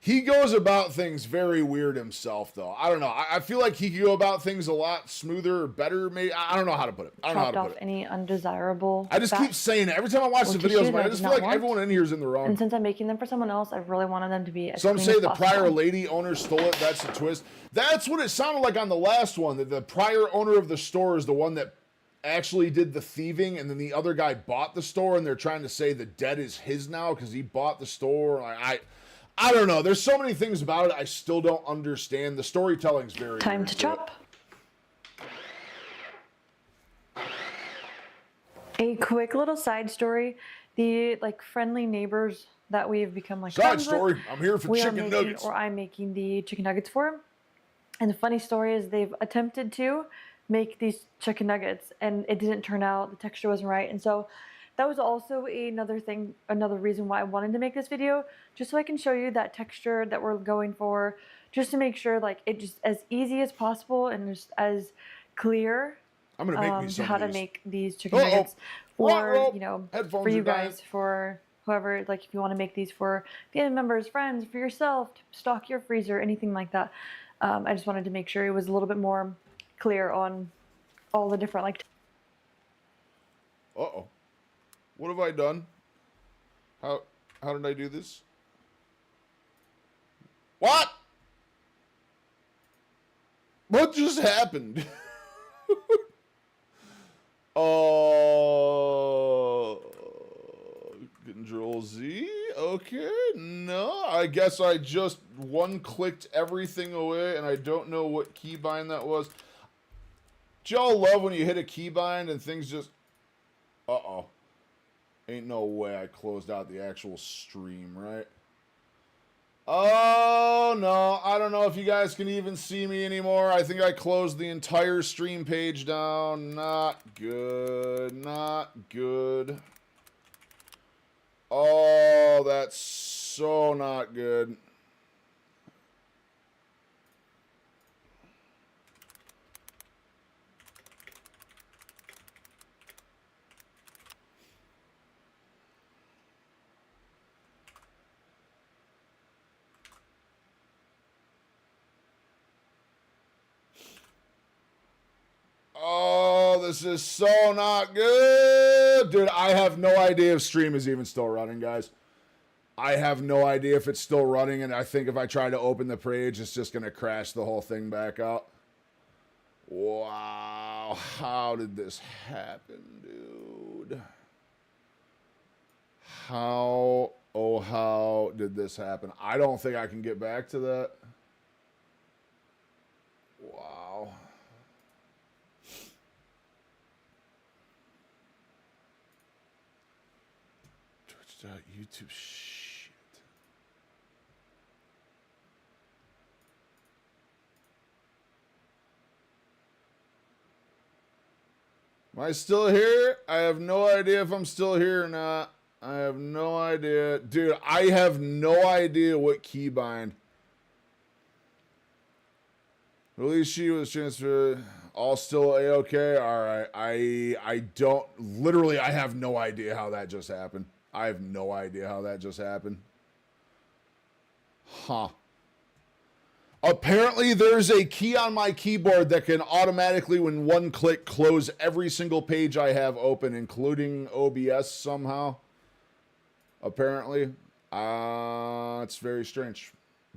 He goes about things very weird himself, though. I don't know. I feel like he could go about things a lot smoother or better. Maybe I don't know how to put it. I don't know how to put it. Any undesirable. I just keep saying it every time I watch the videos. I just feel like everyone in here is in the wrong. And since I'm making them for someone else, I really wanted them to be. Some say the prior lady owner stole it. That's a twist. That's what it sounded like on the last one. That the prior owner of the store is the one that actually did the thieving, and then the other guy bought the store, and they're trying to say the debt is his now because he bought the store. I don't know. There's so many things about it I still don't understand. The storytelling's very time to chop. A quick little side story: the friendly neighbors that we've become side story. I'm here for chicken nuggets. Or I'm making the chicken nuggets for them. And the funny story is they've attempted to make these chicken nuggets, and it didn't turn out. The texture wasn't right, and so. That was also another reason why I wanted to make this video, just so I can show you that texture that we're going for, just to make sure it just as easy as possible and just as clear. I'm gonna make me some how to make these chicken nuggets for for you guys, for whoever, if you want to make these for family members, friends, for yourself, to stock your freezer, anything like that. I just wanted to make sure it was a little bit more clear on all the different Uh-oh. What have I done? How did I do this? What? What just happened? Control Z? Okay, no. I guess I just one-clicked everything away, and I don't know what keybind that was. Do y'all love when you hit a keybind and things just... Uh-oh. Ain't no way I closed out the actual stream, right? Oh, no. I don't know if you guys can even see me anymore. I think I closed the entire stream page down. Not good. Not good. Oh, that's so not good. Oh, this is so not good. Dude, I have no idea if stream is even still running, guys. I have no idea if it's still running, and I think if I try to open the page, it's just going to crash the whole thing back out. Wow. How did this happen, dude? How did this happen? I don't think I can get back to that. Wow. YouTube shit. Am I still here? I have no idea if I'm still here or not. I have no idea. Dude, I have no idea what keybind. At least she was transferred. All still A-okay? Alright. I don't... Literally, I have no idea how that just happened. I have no idea how that just happened. Huh. Apparently, there's a key on my keyboard that can automatically, when one click, close every single page I have open, including OBS somehow. Apparently. It's very strange.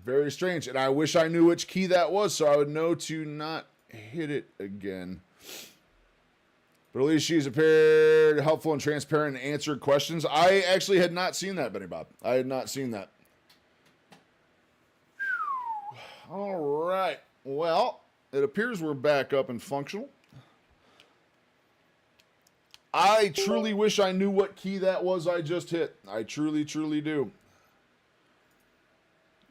Very strange. And I wish I knew which key that was so I would know to not hit it again. But at least she's appeared helpful and transparent and answered questions. I actually had not seen that, Benny Bob. I had not seen that. All right. Well, it appears we're back up and functional. I truly wish I knew what key that was I just hit. I truly, truly do.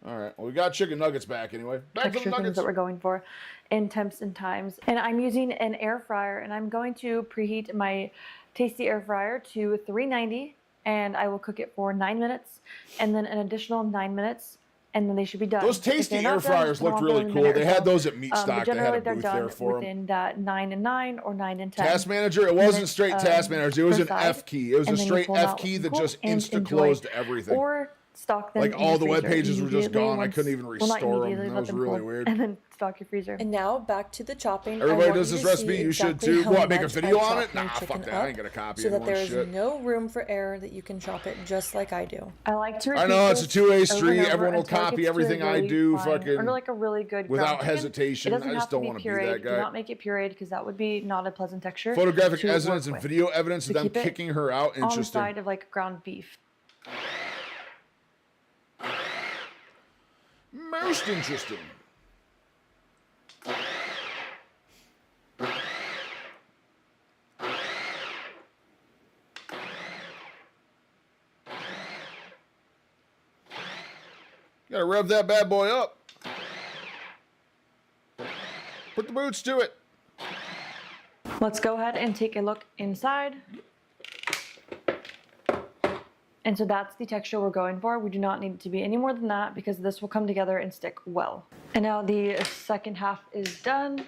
All right. Well, we got chicken nuggets back anyway. Back to the Texture things nuggets. that we're going for in temps and times. And I'm using an air fryer, and I'm going to preheat my Tasty air fryer to 390, and I will cook it for 9 minutes, and then an additional 9 minutes, and then they should be done. Those Tasty air fryers looked really cool. They had those at Meat Stock. They had a booth there for them. Within that 9 and 9 or 9 and 10. Task Manager, it wasn't straight Task Manager. It was an F key. It was a straight F key that just insta-closed everything. Or stock them like in all your the web freezer pages were just gone. I once- couldn't even well, not restore them. immediately, That let was them really cool, weird. And then stock your freezer. And now back to the chopping. Everybody I want does you this to recipe. see You should exactly too. how What, make a much video I on chop it? my Nah, fuck chicken that. I up ain't gonna copy so that anyone's there's shit. no room for error, that you can chop it just like I do. I like to repeat I know it's a this two-way over street. and over Everyone will until it copy gets to a everything I really do, fine- fucking or like a really good without ground chicken. hesitation. It doesn't I just have to don't be want to be pureed. that Do guy. not make it pureed because that would be not a pleasant texture. Photographic to evidence work and with. video evidence So of them keep it kicking her out. on the Interesting. side of like ground beef. Most interesting. Gotta rev that bad boy up. Put the boots to it. Let's go ahead and take a look inside. And so that's the texture we're going for. We do not need it to be any more than that because this will come together and stick well. And now the second half is done.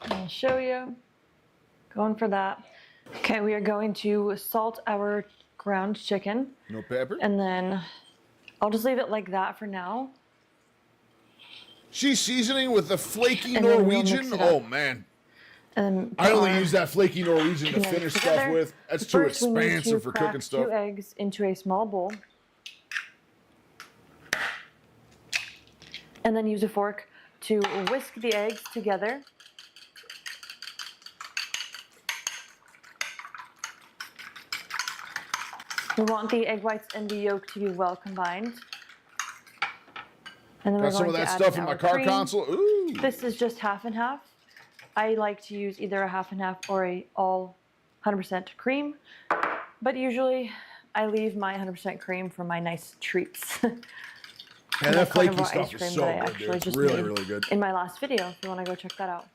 I'll show you. Going for that. Okay, we are going to salt our ground chicken. No pepper. And then I'll just leave it like that for now. She's seasoning with the flaky And then we'll Norwegian. mix it up. Oh man. And I only our use that flaky Norwegian to chicken finish nuggets together. stuff with. That's too First, we need to expansive for crack cooking stuff. 2 eggs into a small bowl. And then use a fork to whisk the eggs together. We want the egg whites and the yolk to be well combined. And then Got we're some going of to that add stuff in in my our car cream. console. Ooh. This is just half and half. I like to use either a half and half or a all 100% cream, but usually I leave my 100% cream for my nice treats. And that flaky carnivore stuff ice is cream so that I good, actually dude. It's just really, made really good. in my last video if you want to go check that out.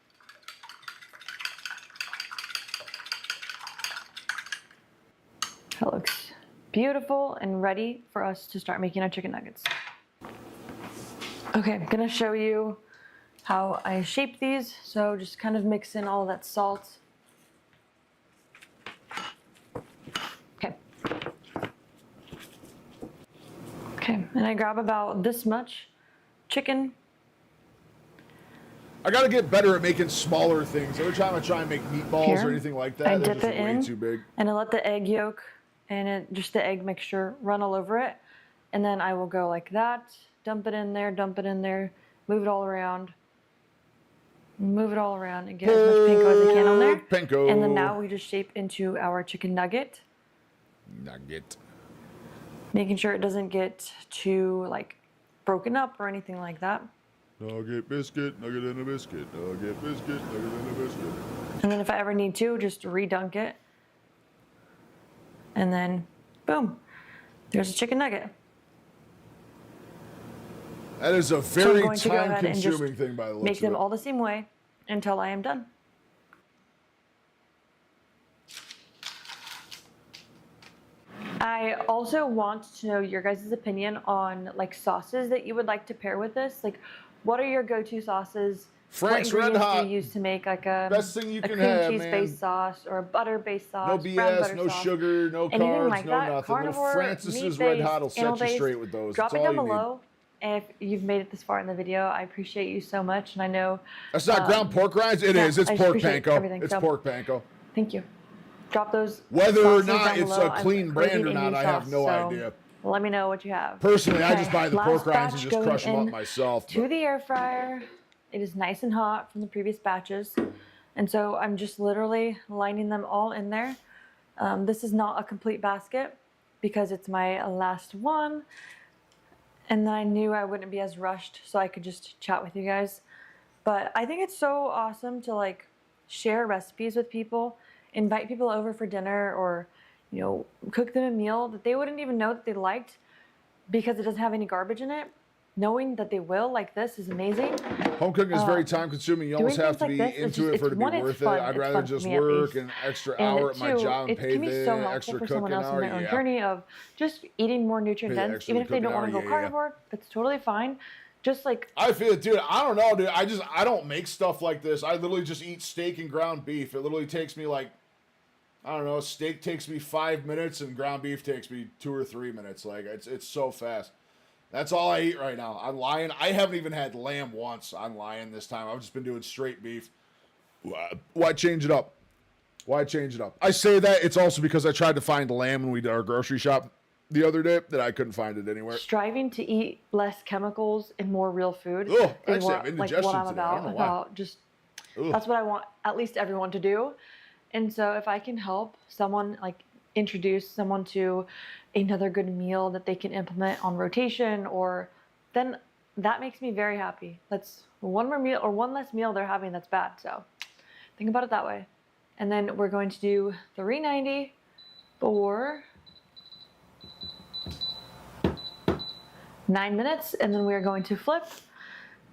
That looks beautiful and ready for us to start making our chicken nuggets. Okay, I'm gonna show you how I shape these. So just kind of mix in all that salt. Okay. Okay, and I grab about this much chicken. I gotta get better at making smaller things. Every time I try and make meatballs Here, or anything like that, I they're dip just it way in, too big. and I let the egg yolk and just the egg mixture run all over it. And then I will go like that, dump it in there, move it all around, and get as much panko as I can on there. Panko. And then now we just shape into our chicken nugget, Nugget. making sure it doesn't get too like broken up or anything like that. Nugget biscuit, nugget and a biscuit, nugget biscuit, nugget and a biscuit. And then if I ever need to, just redunk it. And then, boom, there's a chicken nugget. That is a So I'm very going to go ahead and just time-consuming thing by the looks make them of it. all the same way until I am done. I also want to know your guys' opinion on like sauces that you would like to pair with this. Like, what are your go-to sauces? Frank's what Red ingredients Hot. do you use to make like a, Best thing you a can cream have, cheese-based man. sauce or a butter-based sauce? No brown BS, butter no sauce, sugar, no anything carbs, like no that. nothing. Little Carnivore, Francis's meat-based, Red Hot will set you animal-based. straight with those. Drop That's it all down you need. below if you've made it this far in the video. I appreciate you so much, and I know That's not ground pork rinds? It yeah, is. It's I just pork appreciate panko. everything. It's So, pork panko. Thank you. Drop those Whether or sauces not down it's below. a clean I'm brand craving or a not, new I have sauce, no so idea. Let me know what you have. Personally, I Okay, just buy the last pork rinds and batch just crush them going up myself. to the air fryer. It is nice and hot from the previous batches. And so I'm just literally lining them all in there. This is not a complete basket because it's my last one. And then I knew I wouldn't be as rushed so I could just chat with you guys. But I think it's so awesome to like share recipes with people invite people over for dinner or, you know, cook them a meal that they wouldn't even know that they liked because it doesn't have any garbage in it. Knowing that they will like this is amazing. Home cooking is very time consuming. You almost have to be into it for it to be worth it. I'd rather just work an extra hour at my job and pay the extra cooking hour. Their own journey of just eating more nutrient dense, even if they don't want to go carnivore, that's totally fine. Just like I feel, dude, I don't know, dude. I don't make stuff like this. I literally just eat steak and ground beef. It literally takes me like, I don't know, steak takes me 5 minutes and ground beef takes me 2 or 3 minutes. Like it's so fast. That's all I eat right now. I'm lying. I haven't even had lamb once. I'm lying this time. I've just been doing straight beef. Why change it up? Why change it up? I say that it's also because I tried to find lamb when we did our grocery shop the other day that I couldn't find it anywhere. Striving to eat less chemicals and more real food is what I'm today. about. Just that's what I want at least everyone to do. And so if I can help someone, like introduce someone to another good meal that they can implement on rotation, or then that makes me very happy. That's one more meal or one less meal they're having that's bad. So think about it that way. And then we're going to do 390 for 9 minutes, and then we're going to flip,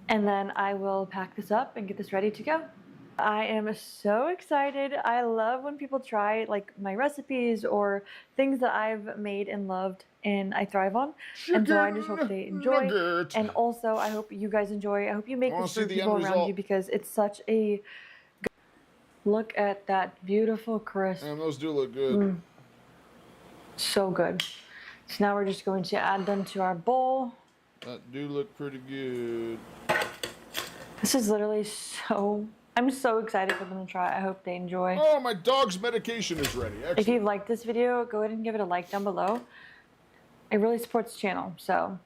and then I will pack this up and get this ready to go. I am so excited. I love when people try like my recipes or things that I've made and loved and I thrive on. And so I just hope they enjoy. And also I hope you guys enjoy. I hope you make this for people around you because it's such a good look at that beautiful crisp. And those do look good. So good. So now we're just going to add them to our bowl. That do look pretty good. This is literally I'm so excited for them to try. I hope they enjoy. Oh, my dog's medication is ready. Excellent. If you liked this video, go ahead and give it a like down below. It really supports the channel. So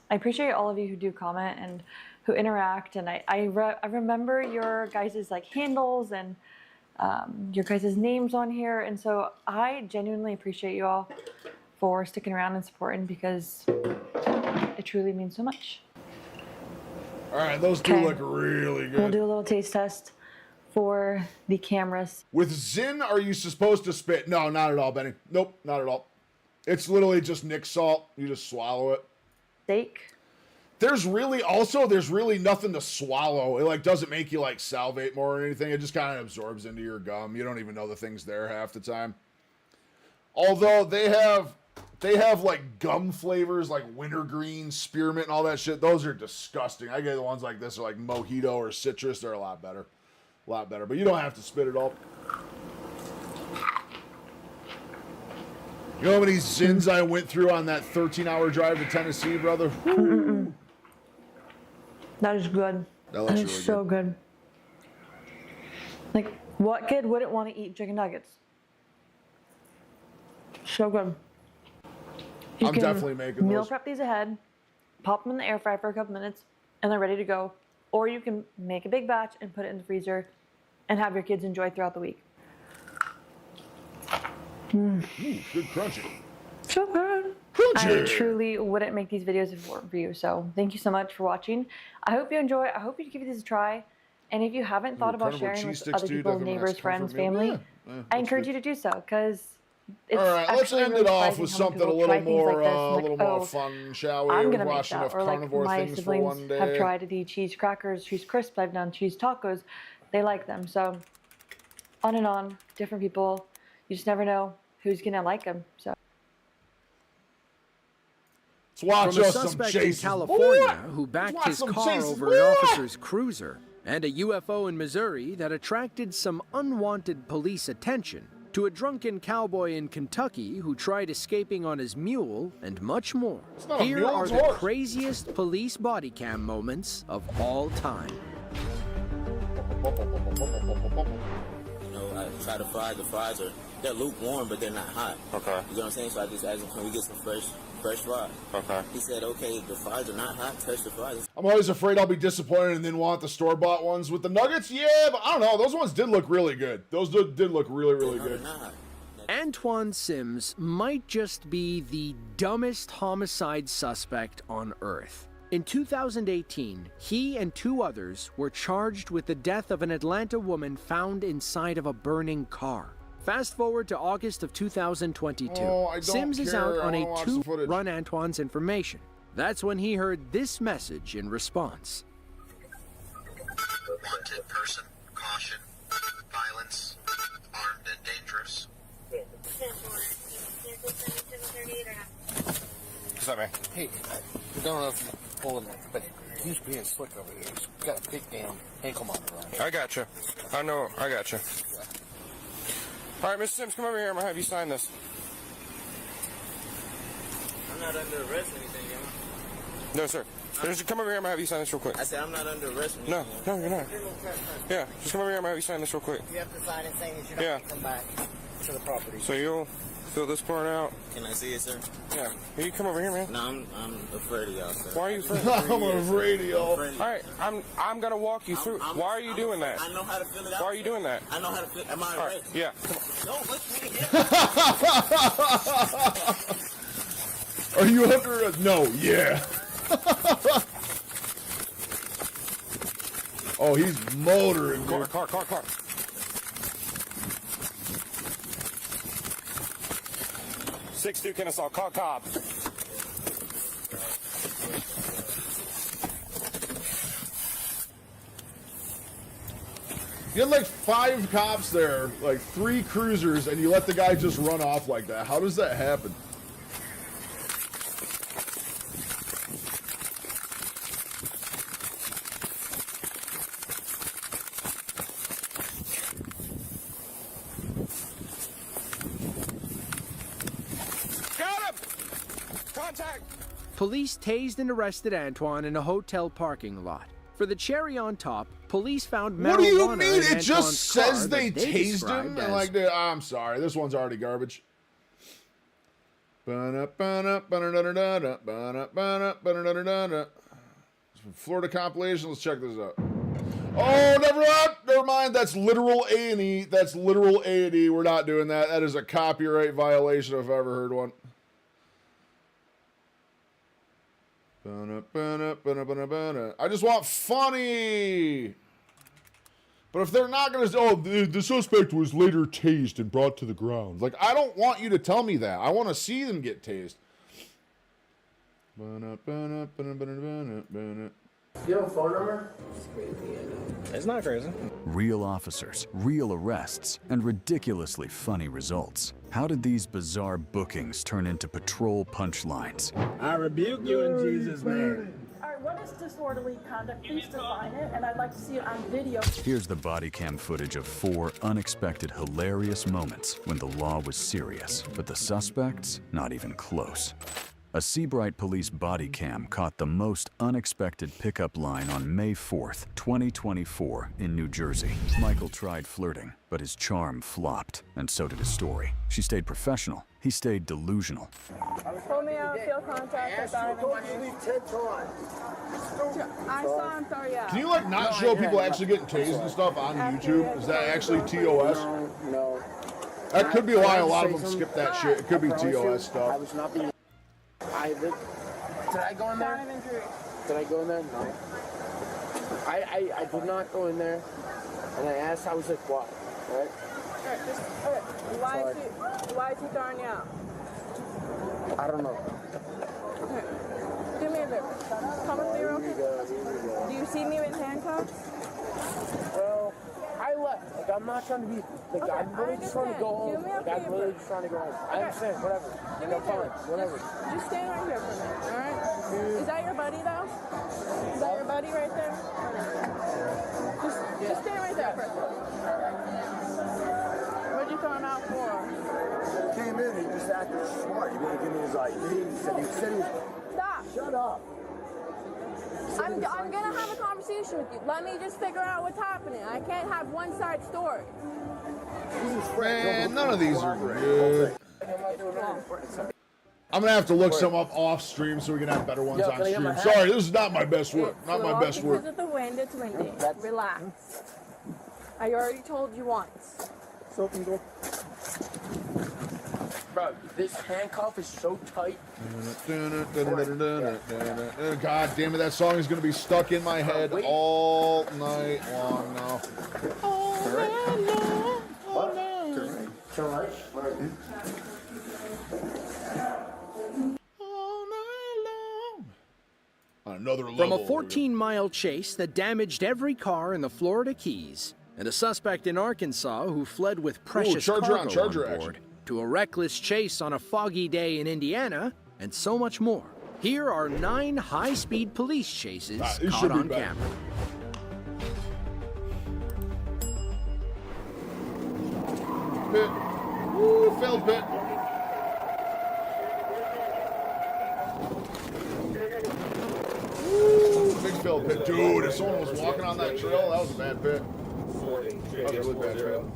I appreciate all of you who do comment and who interact. And I remember your guys' like handles and your guys' names on here. And so I genuinely appreciate you all for sticking around and supporting because it truly means so much. All right, those do look really good. We'll do a little taste test for the cameras. With Zin, are you supposed to spit? No, not at all, Benny. Nope, not at all. It's literally just Nick salt. You just swallow it. Steak. There's really nothing to swallow. It like doesn't make you like salivate more or anything. It just kind of absorbs into your gum. You don't even know the thing's there half the time. Although they have like gum flavors like wintergreen, spearmint, and all that shit. Those are disgusting. I get the ones like this are like mojito or citrus. They're a lot better. A lot better. But you don't have to spit it all. You know how many Zins I went through on that 13-hour drive to Tennessee, brother? That is good. That looks is really so good. Like, what kid wouldn't want to eat chicken nuggets? So good. I'm definitely making meal those. Prep these ahead, pop them in the air fryer for a couple minutes, and they're ready to go. Or you can make a big batch and put it in the freezer and have your kids enjoy throughout the week. Good crunchy. So good. Crunchy. I truly wouldn't make these videos if it weren't for you. So thank you so much for watching. I hope you enjoy. I hope you give these a try. And if you haven't thought about sharing with other people, neighbors, friends, family, I encourage you to do so because it's all right, let's end really it off with surprising how something a little more, like more fun, shall we? I'm We've gonna make watched that. enough Or like carnivore my things for siblings one day. have tried the cheese crackers, cheese crisps. I've done cheese tacos. They like them. So on and on, different people. You just never know who's gonna like them. So. Watch From a us some suspect in chases. California who backed Watch his some car chases. over an officer's cruiser, and a UFO in Missouri that attracted some unwanted police attention, to a drunken cowboy in Kentucky who tried escaping on his mule, and much more. not a Here mule, are it's the a horse. craziest police body cam moments of all time. You know, I try to fry the fries, they're lukewarm, but they're not hot. Okay. You know what I'm saying? So I just asked him, can we get some fresh fries? Okay. He said, okay, the fries are not hot, touch the fries. I'm always afraid I'll be disappointed and then want the store-bought ones with the nuggets. Yeah, but I don't know. Those ones did look really good. Those did look really, really good. Antoine Sims might just be the dumbest homicide suspect on Earth. In 2018, he and 2 others were charged with the death of an Atlanta woman found inside of a burning car. Fast forward to August of 2022. Oh, I don't Sims is care. out I on wanna a watch the footage. run Antoine's information. That's when he heard this message in response. Wanted person, caution, violence, armed and dangerous. What's up, man? Hey, I don't know if you're pulling it, but he's being slick over here. He's got a big damn ankle monitor on. I got you. I know. I got you. All right, Mr. Sims, come over here. I'm gonna have you sign this. I'm not under arrest or anything, am I? No, sir. Just come over here. I'm gonna have you sign this real quick. I said I'm not under arrest or No, anything. no, you're not. Yeah, just come over here. I'm gonna have you sign this real quick. You have to sign it saying that you don't want to come back to the property. So you'll fill this part out. Can I see it, sir? Yeah. Here, you come over here, man. No, I'm afraid of y'all, sir. Why are you afraid? I'm afraid of y'all. All right, I'm gonna walk you through. Why are you doing that? I know how to fill it out. Why are you doing that? I know how to fill it. Am I All right? right, yeah. No, look me. Are you under arrest? No, yeah. Oh, he's motoring. Car. 6'2" Kennesaw, call cop. You had like 5 cops there, like 3 cruisers, and you let the guy just run off like that. How does that happen? Got him! Contact! Police tased and arrested Antoine in a hotel parking lot. For the cherry on top, police found marijuana. What do you mean? in It Antoine's just says car they that they tased described him? as And like, I'm sorry, this one's already garbage. Florida compilation. Let's check this out. Oh, never mind. That's literal A&E. That's literal A&E. We're not doing that. That is a copyright violation if I've ever heard one. I just want funny. But if they're not going to say, oh, the suspect was later tased and brought to the ground. Like, I don't want you to tell me that. I want to see them get tased. You have a phone number? It's not crazy. Real officers, real arrests, and ridiculously funny results. How did these bizarre bookings turn into patrol punchlines? I rebuke you in Jesus' name. All right, what is disorderly conduct? Please define it, and I'd like to see it on video. Here's the body cam footage of 4 unexpected, hilarious moments when the law was serious, but the suspects, not even close. A Seabright police body cam caught the most unexpected pickup line on May 4th, 2024 in New Jersey. Michael tried flirting, but his charm flopped, and so did his story. She stayed professional. He stayed delusional. Pull me out, feel contact. I thought I saw him throw you out. Can you like not show people actually getting tased and stuff on YouTube? Is that actually TOS? No. That could be why a lot of them skip that shit. It could be TOS I stuff. was not being. Did I go in there? Did I go in there? No. I did not go in there. And I asked, I was like, what? Right? Why is he throwing you out? I don't know. Okay. Do me a favor. Come with me real quick. Do you see me in handcuffs? Well, I left. Like, I'm not trying to be. Like, Okay, I'm really just trying to go home. Like, I'm really just trying to go home. I understand. Whatever. Do me a No, fine. favor. Whatever. Just stand right here for a minute, alright? Is that your buddy, though? Is that your buddy right there? Just stand right there for a second. What'd you throw him out for? Came in, he just acted smart. He didn't give me his ID. He said he was. Stop. Shut up. I'm gonna have a conversation with you. Let me just figure out what's happening. I can't have one-side story. Man, none of these are good. I'm gonna have to look some up off stream so we can have better ones on stream. Sorry, this is not my best work. Not my best work. Because of the wind, it's windy. Relax. I already told you once. So can go. Bro, this handcuff is so tight. God damn it, that song is gonna be stuck in my head all night long now. All right. Another level. From a 14-mile chase that damaged every car in the Florida Keys, and a suspect in Arkansas who fled with precious cargo on board, to a reckless chase on a foggy day in Indiana, and so much more. Here are 9 high-speed police chases caught on camera. Pit. Woo, failed pit. Woo, big failed pit. Dude, if someone was walking on that trail, that was a bad pit. That was a really bad trail.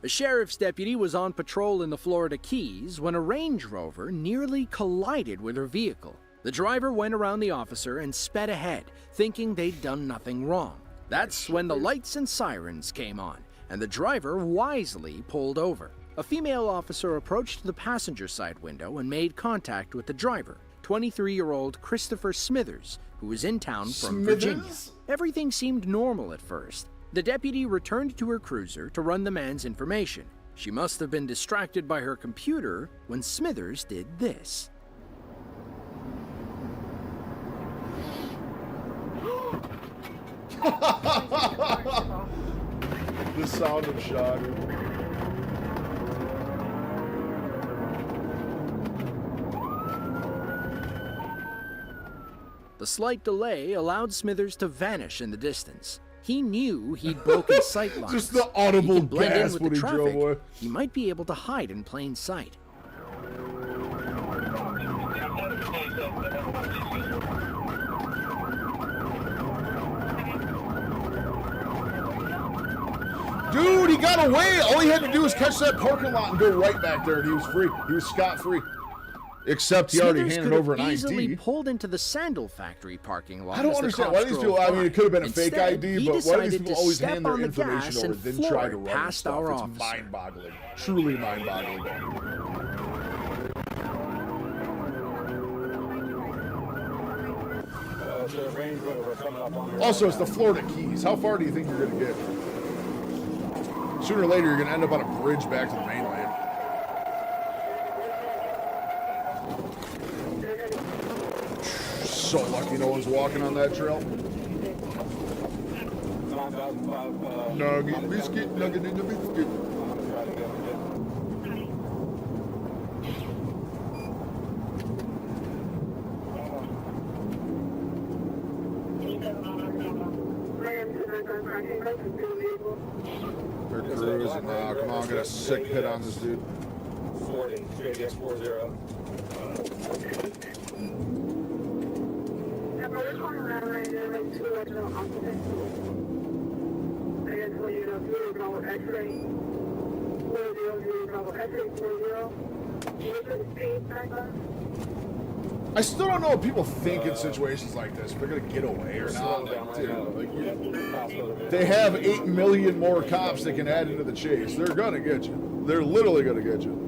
A sheriff's deputy was on patrol in the Florida Keys when a Range Rover nearly collided with her vehicle. The driver went around the officer and sped ahead, thinking they'd done nothing wrong. That's when the lights and sirens came on, and the driver wisely pulled over. A female officer approached the passenger side window and made contact with the driver, 23-year-old Christopher Smithers, who was in town from Virginia. Everything seemed normal at first. The deputy returned to her cruiser to run the man's information. She must have been distracted by her computer when Smithers did this. The sound of shock. The slight delay allowed Smithers to vanish in the distance. He knew he'd broken sight lines. Just the audible He could blend in gasp with when the he drove away. traffic. He might be able to hide in plain sight. Dude, he got away. All he had to do was catch that parking lot and go right back there, and he was free. He was scot-free. Except he already handed over an easily ID. pulled into the sandal factory parking lot. I don't understand why these people. I mean, it could have been a fake ID, but why do these people always hand their information over, then try to run past stuff? our It's officer. mind-boggling. Truly mind-boggling. Also, it's the Florida Keys. How far do you think you're going to get? Sooner or later, you're going to end up on a bridge back to the mainland. So lucky no one's walking on that trail. Nugget biscuit, nugget in the biscuit. They're cruising now. Come on, get a sick hit on this dude. 40, JDX 40. I still don't know what people think in situations like this. If they're gonna get away or not. Like, dude, like, they have 8 million more cops they can add into the chase. They're gonna get you. They're literally gonna get you.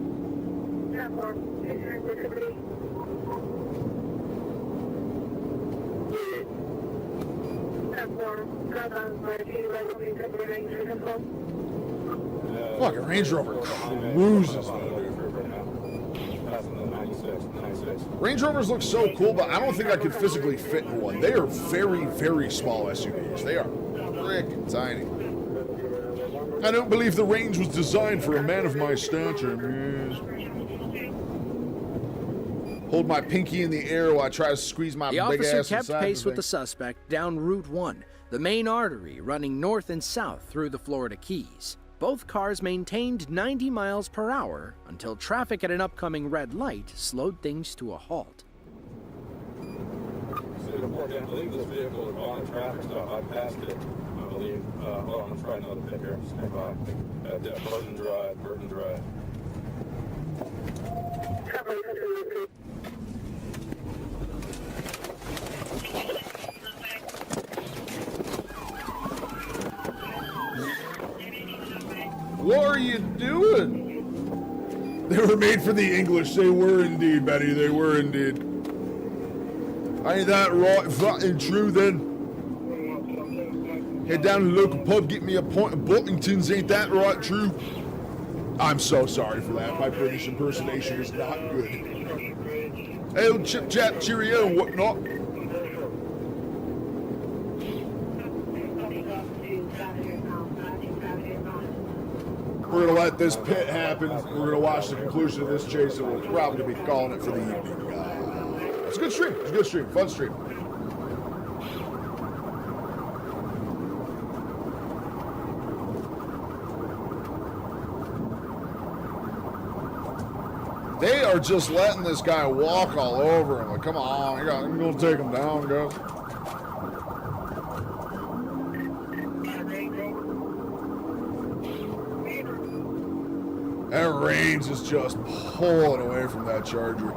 Fuck, a Range Rover cruises though, dude. Range Rovers look so cool, but I don't think I could physically fit in one. They are very, very small SUVs. They are freaking tiny. I don't believe the Range was designed for a man of my stature. Hold my pinky in the air while I try to squeeze my big ass The inside officer kept pace with the thing. suspect down Route 1, the main artery running north and south through the Florida Keys. Both cars maintained 90 miles per hour until traffic at an upcoming red light slowed things to a halt. I believe this vehicle is on a traffic stop. I passed it, I believe. Hold on, let's try another pick here. Stand by. Burton Drive. What are you doing? They were made for the English. They were indeed, Betty. They were indeed. Ain't that right? Fucking true then. Head down to the local pub, get me a pint of Buckingtons. Ain't that right? True. I'm so sorry for that. My British impersonation is not good. Hey, old chip chap, cheerio, and whatnot. We're gonna let this pit happen. We're gonna watch the conclusion of this chase, and we're probably gonna be calling it for the evening. It's a good stream. It's a good stream. Fun stream. They are just letting this guy walk all over him. Like, come on, I'm gonna take him down, guys. That Reigns is just pulling away from that Charger.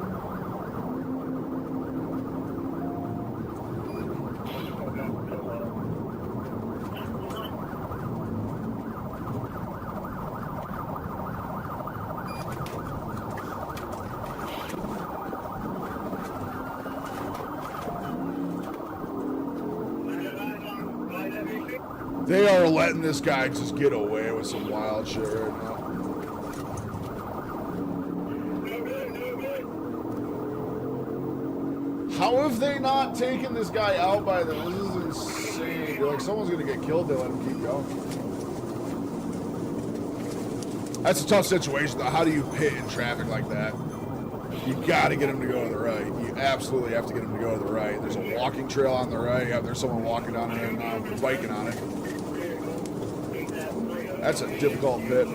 They are letting this guy just get away with some wild shit right now. How have they not taken this guy out by then? This is insane. You're like, someone's gonna get killed, they let him keep going. That's a tough situation though. How do you pit in traffic like that? You gotta get him to go to the right. You absolutely have to get him to go to the right. There's a walking trail on the right. Yeah, there's someone walking on it and biking on it. That's a difficult pit.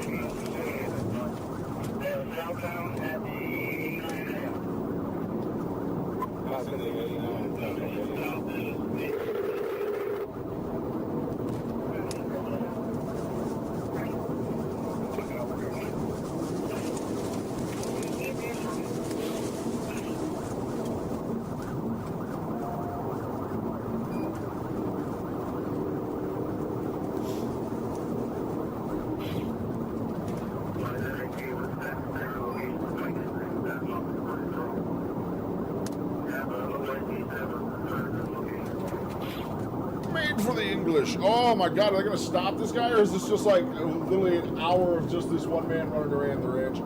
Oh my god, are they gonna stop this guy, or is this just like literally an hour of just this one man running around the ranch?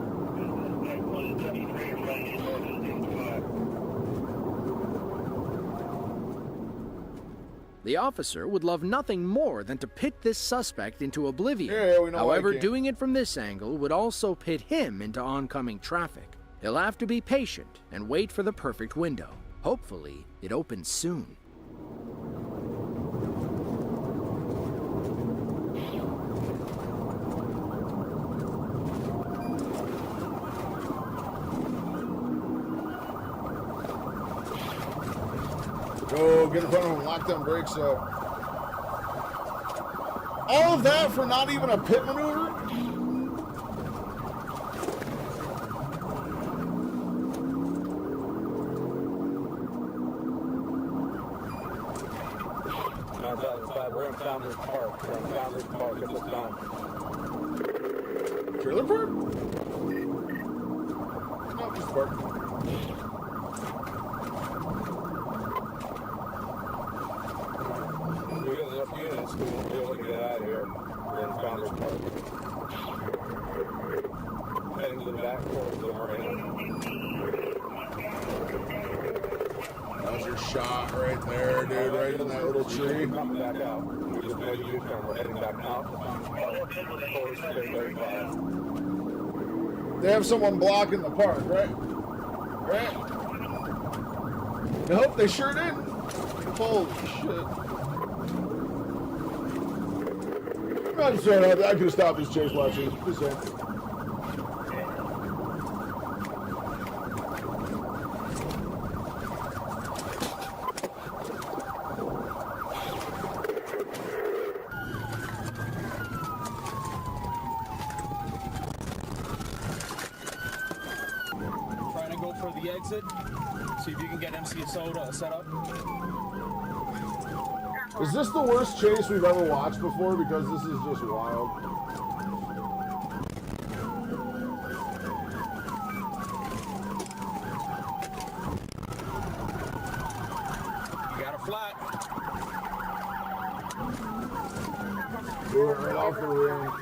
The officer would love nothing more than to pit this suspect into oblivion. Yeah, we know. However, doing it from this angle would also pit him into oncoming traffic. He'll have to be patient and wait for the perfect window. Hopefully, it opens soon. Go get in front of him, lock them brakes up. All of that for not even a pit maneuver? We're in Founders Park. We're in Founders Park at this time. Trailer park? No, just park. We got enough units to be able to get out of here. We're in Founders Park. Heading to the back towards the marina. That's your shot right there, dude, right in that little tree. Coming back out. We just made a U-turn. We're heading back out. They have someone blocking the park, right? Right? Nope, they sure did. Holy shit. I'm sorry, I could have stopped this chase watching. Just saying. Trying to go for the exit. See if you can get MCSO to set up. Is this the worst chase we've ever watched before? Because this is just wild. blew it right off the rim.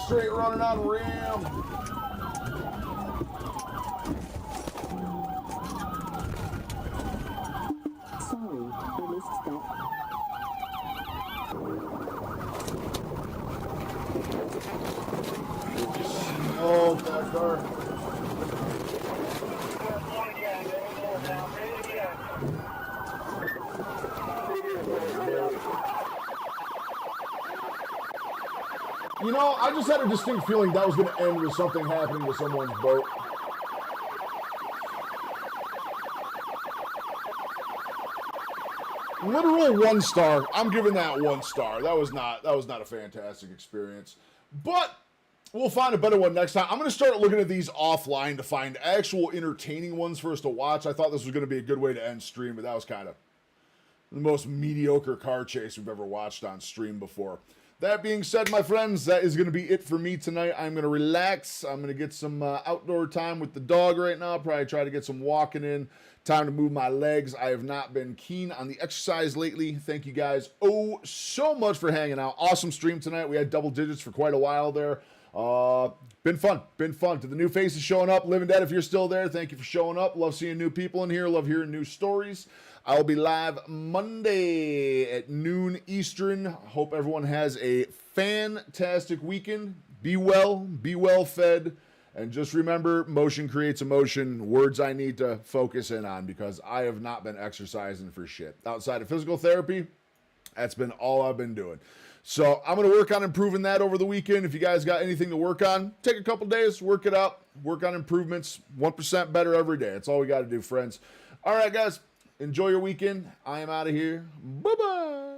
Straight running on rim. Sorry, I missed that. Oh, that car. You know, I just had a distinct feeling that was going to end with something happening to someone's boat. Literal 1 star. I'm giving that 1 star. That was not a fantastic experience. But we'll find a better one next time. I'm going to start looking at these offline to find actual entertaining ones for us to watch. I thought this was going to be a good way to end stream, but that was kind of the most mediocre car chase we've ever watched on stream before. That being said, my friends, that is going to be it for me tonight. I'm going to relax. I'm going to get some outdoor time with the dog right now. Probably try to get some walking in. Time to move my legs. I have not been keen on the exercise lately. Thank you guys so much for hanging out. Awesome stream tonight. We had double digits for quite a while there. Been fun. To the new faces showing up. Living Dead, if you're still there, thank you for showing up. Love seeing new people in here. Love hearing new stories. I'll be live Monday at noon Eastern. Hope everyone has a fantastic weekend. Be well fed, and just remember, motion creates emotion, words I need to focus in on because I have not been exercising for shit. Outside of physical therapy, that's been all I've been doing. So I'm going to work on improving that over the weekend. If you guys got anything to work on, take a couple days, work it out, work on improvements, 1% better every day. That's all we got to do, friends. All right, guys. Enjoy your weekend. I am out of here. Bye-bye.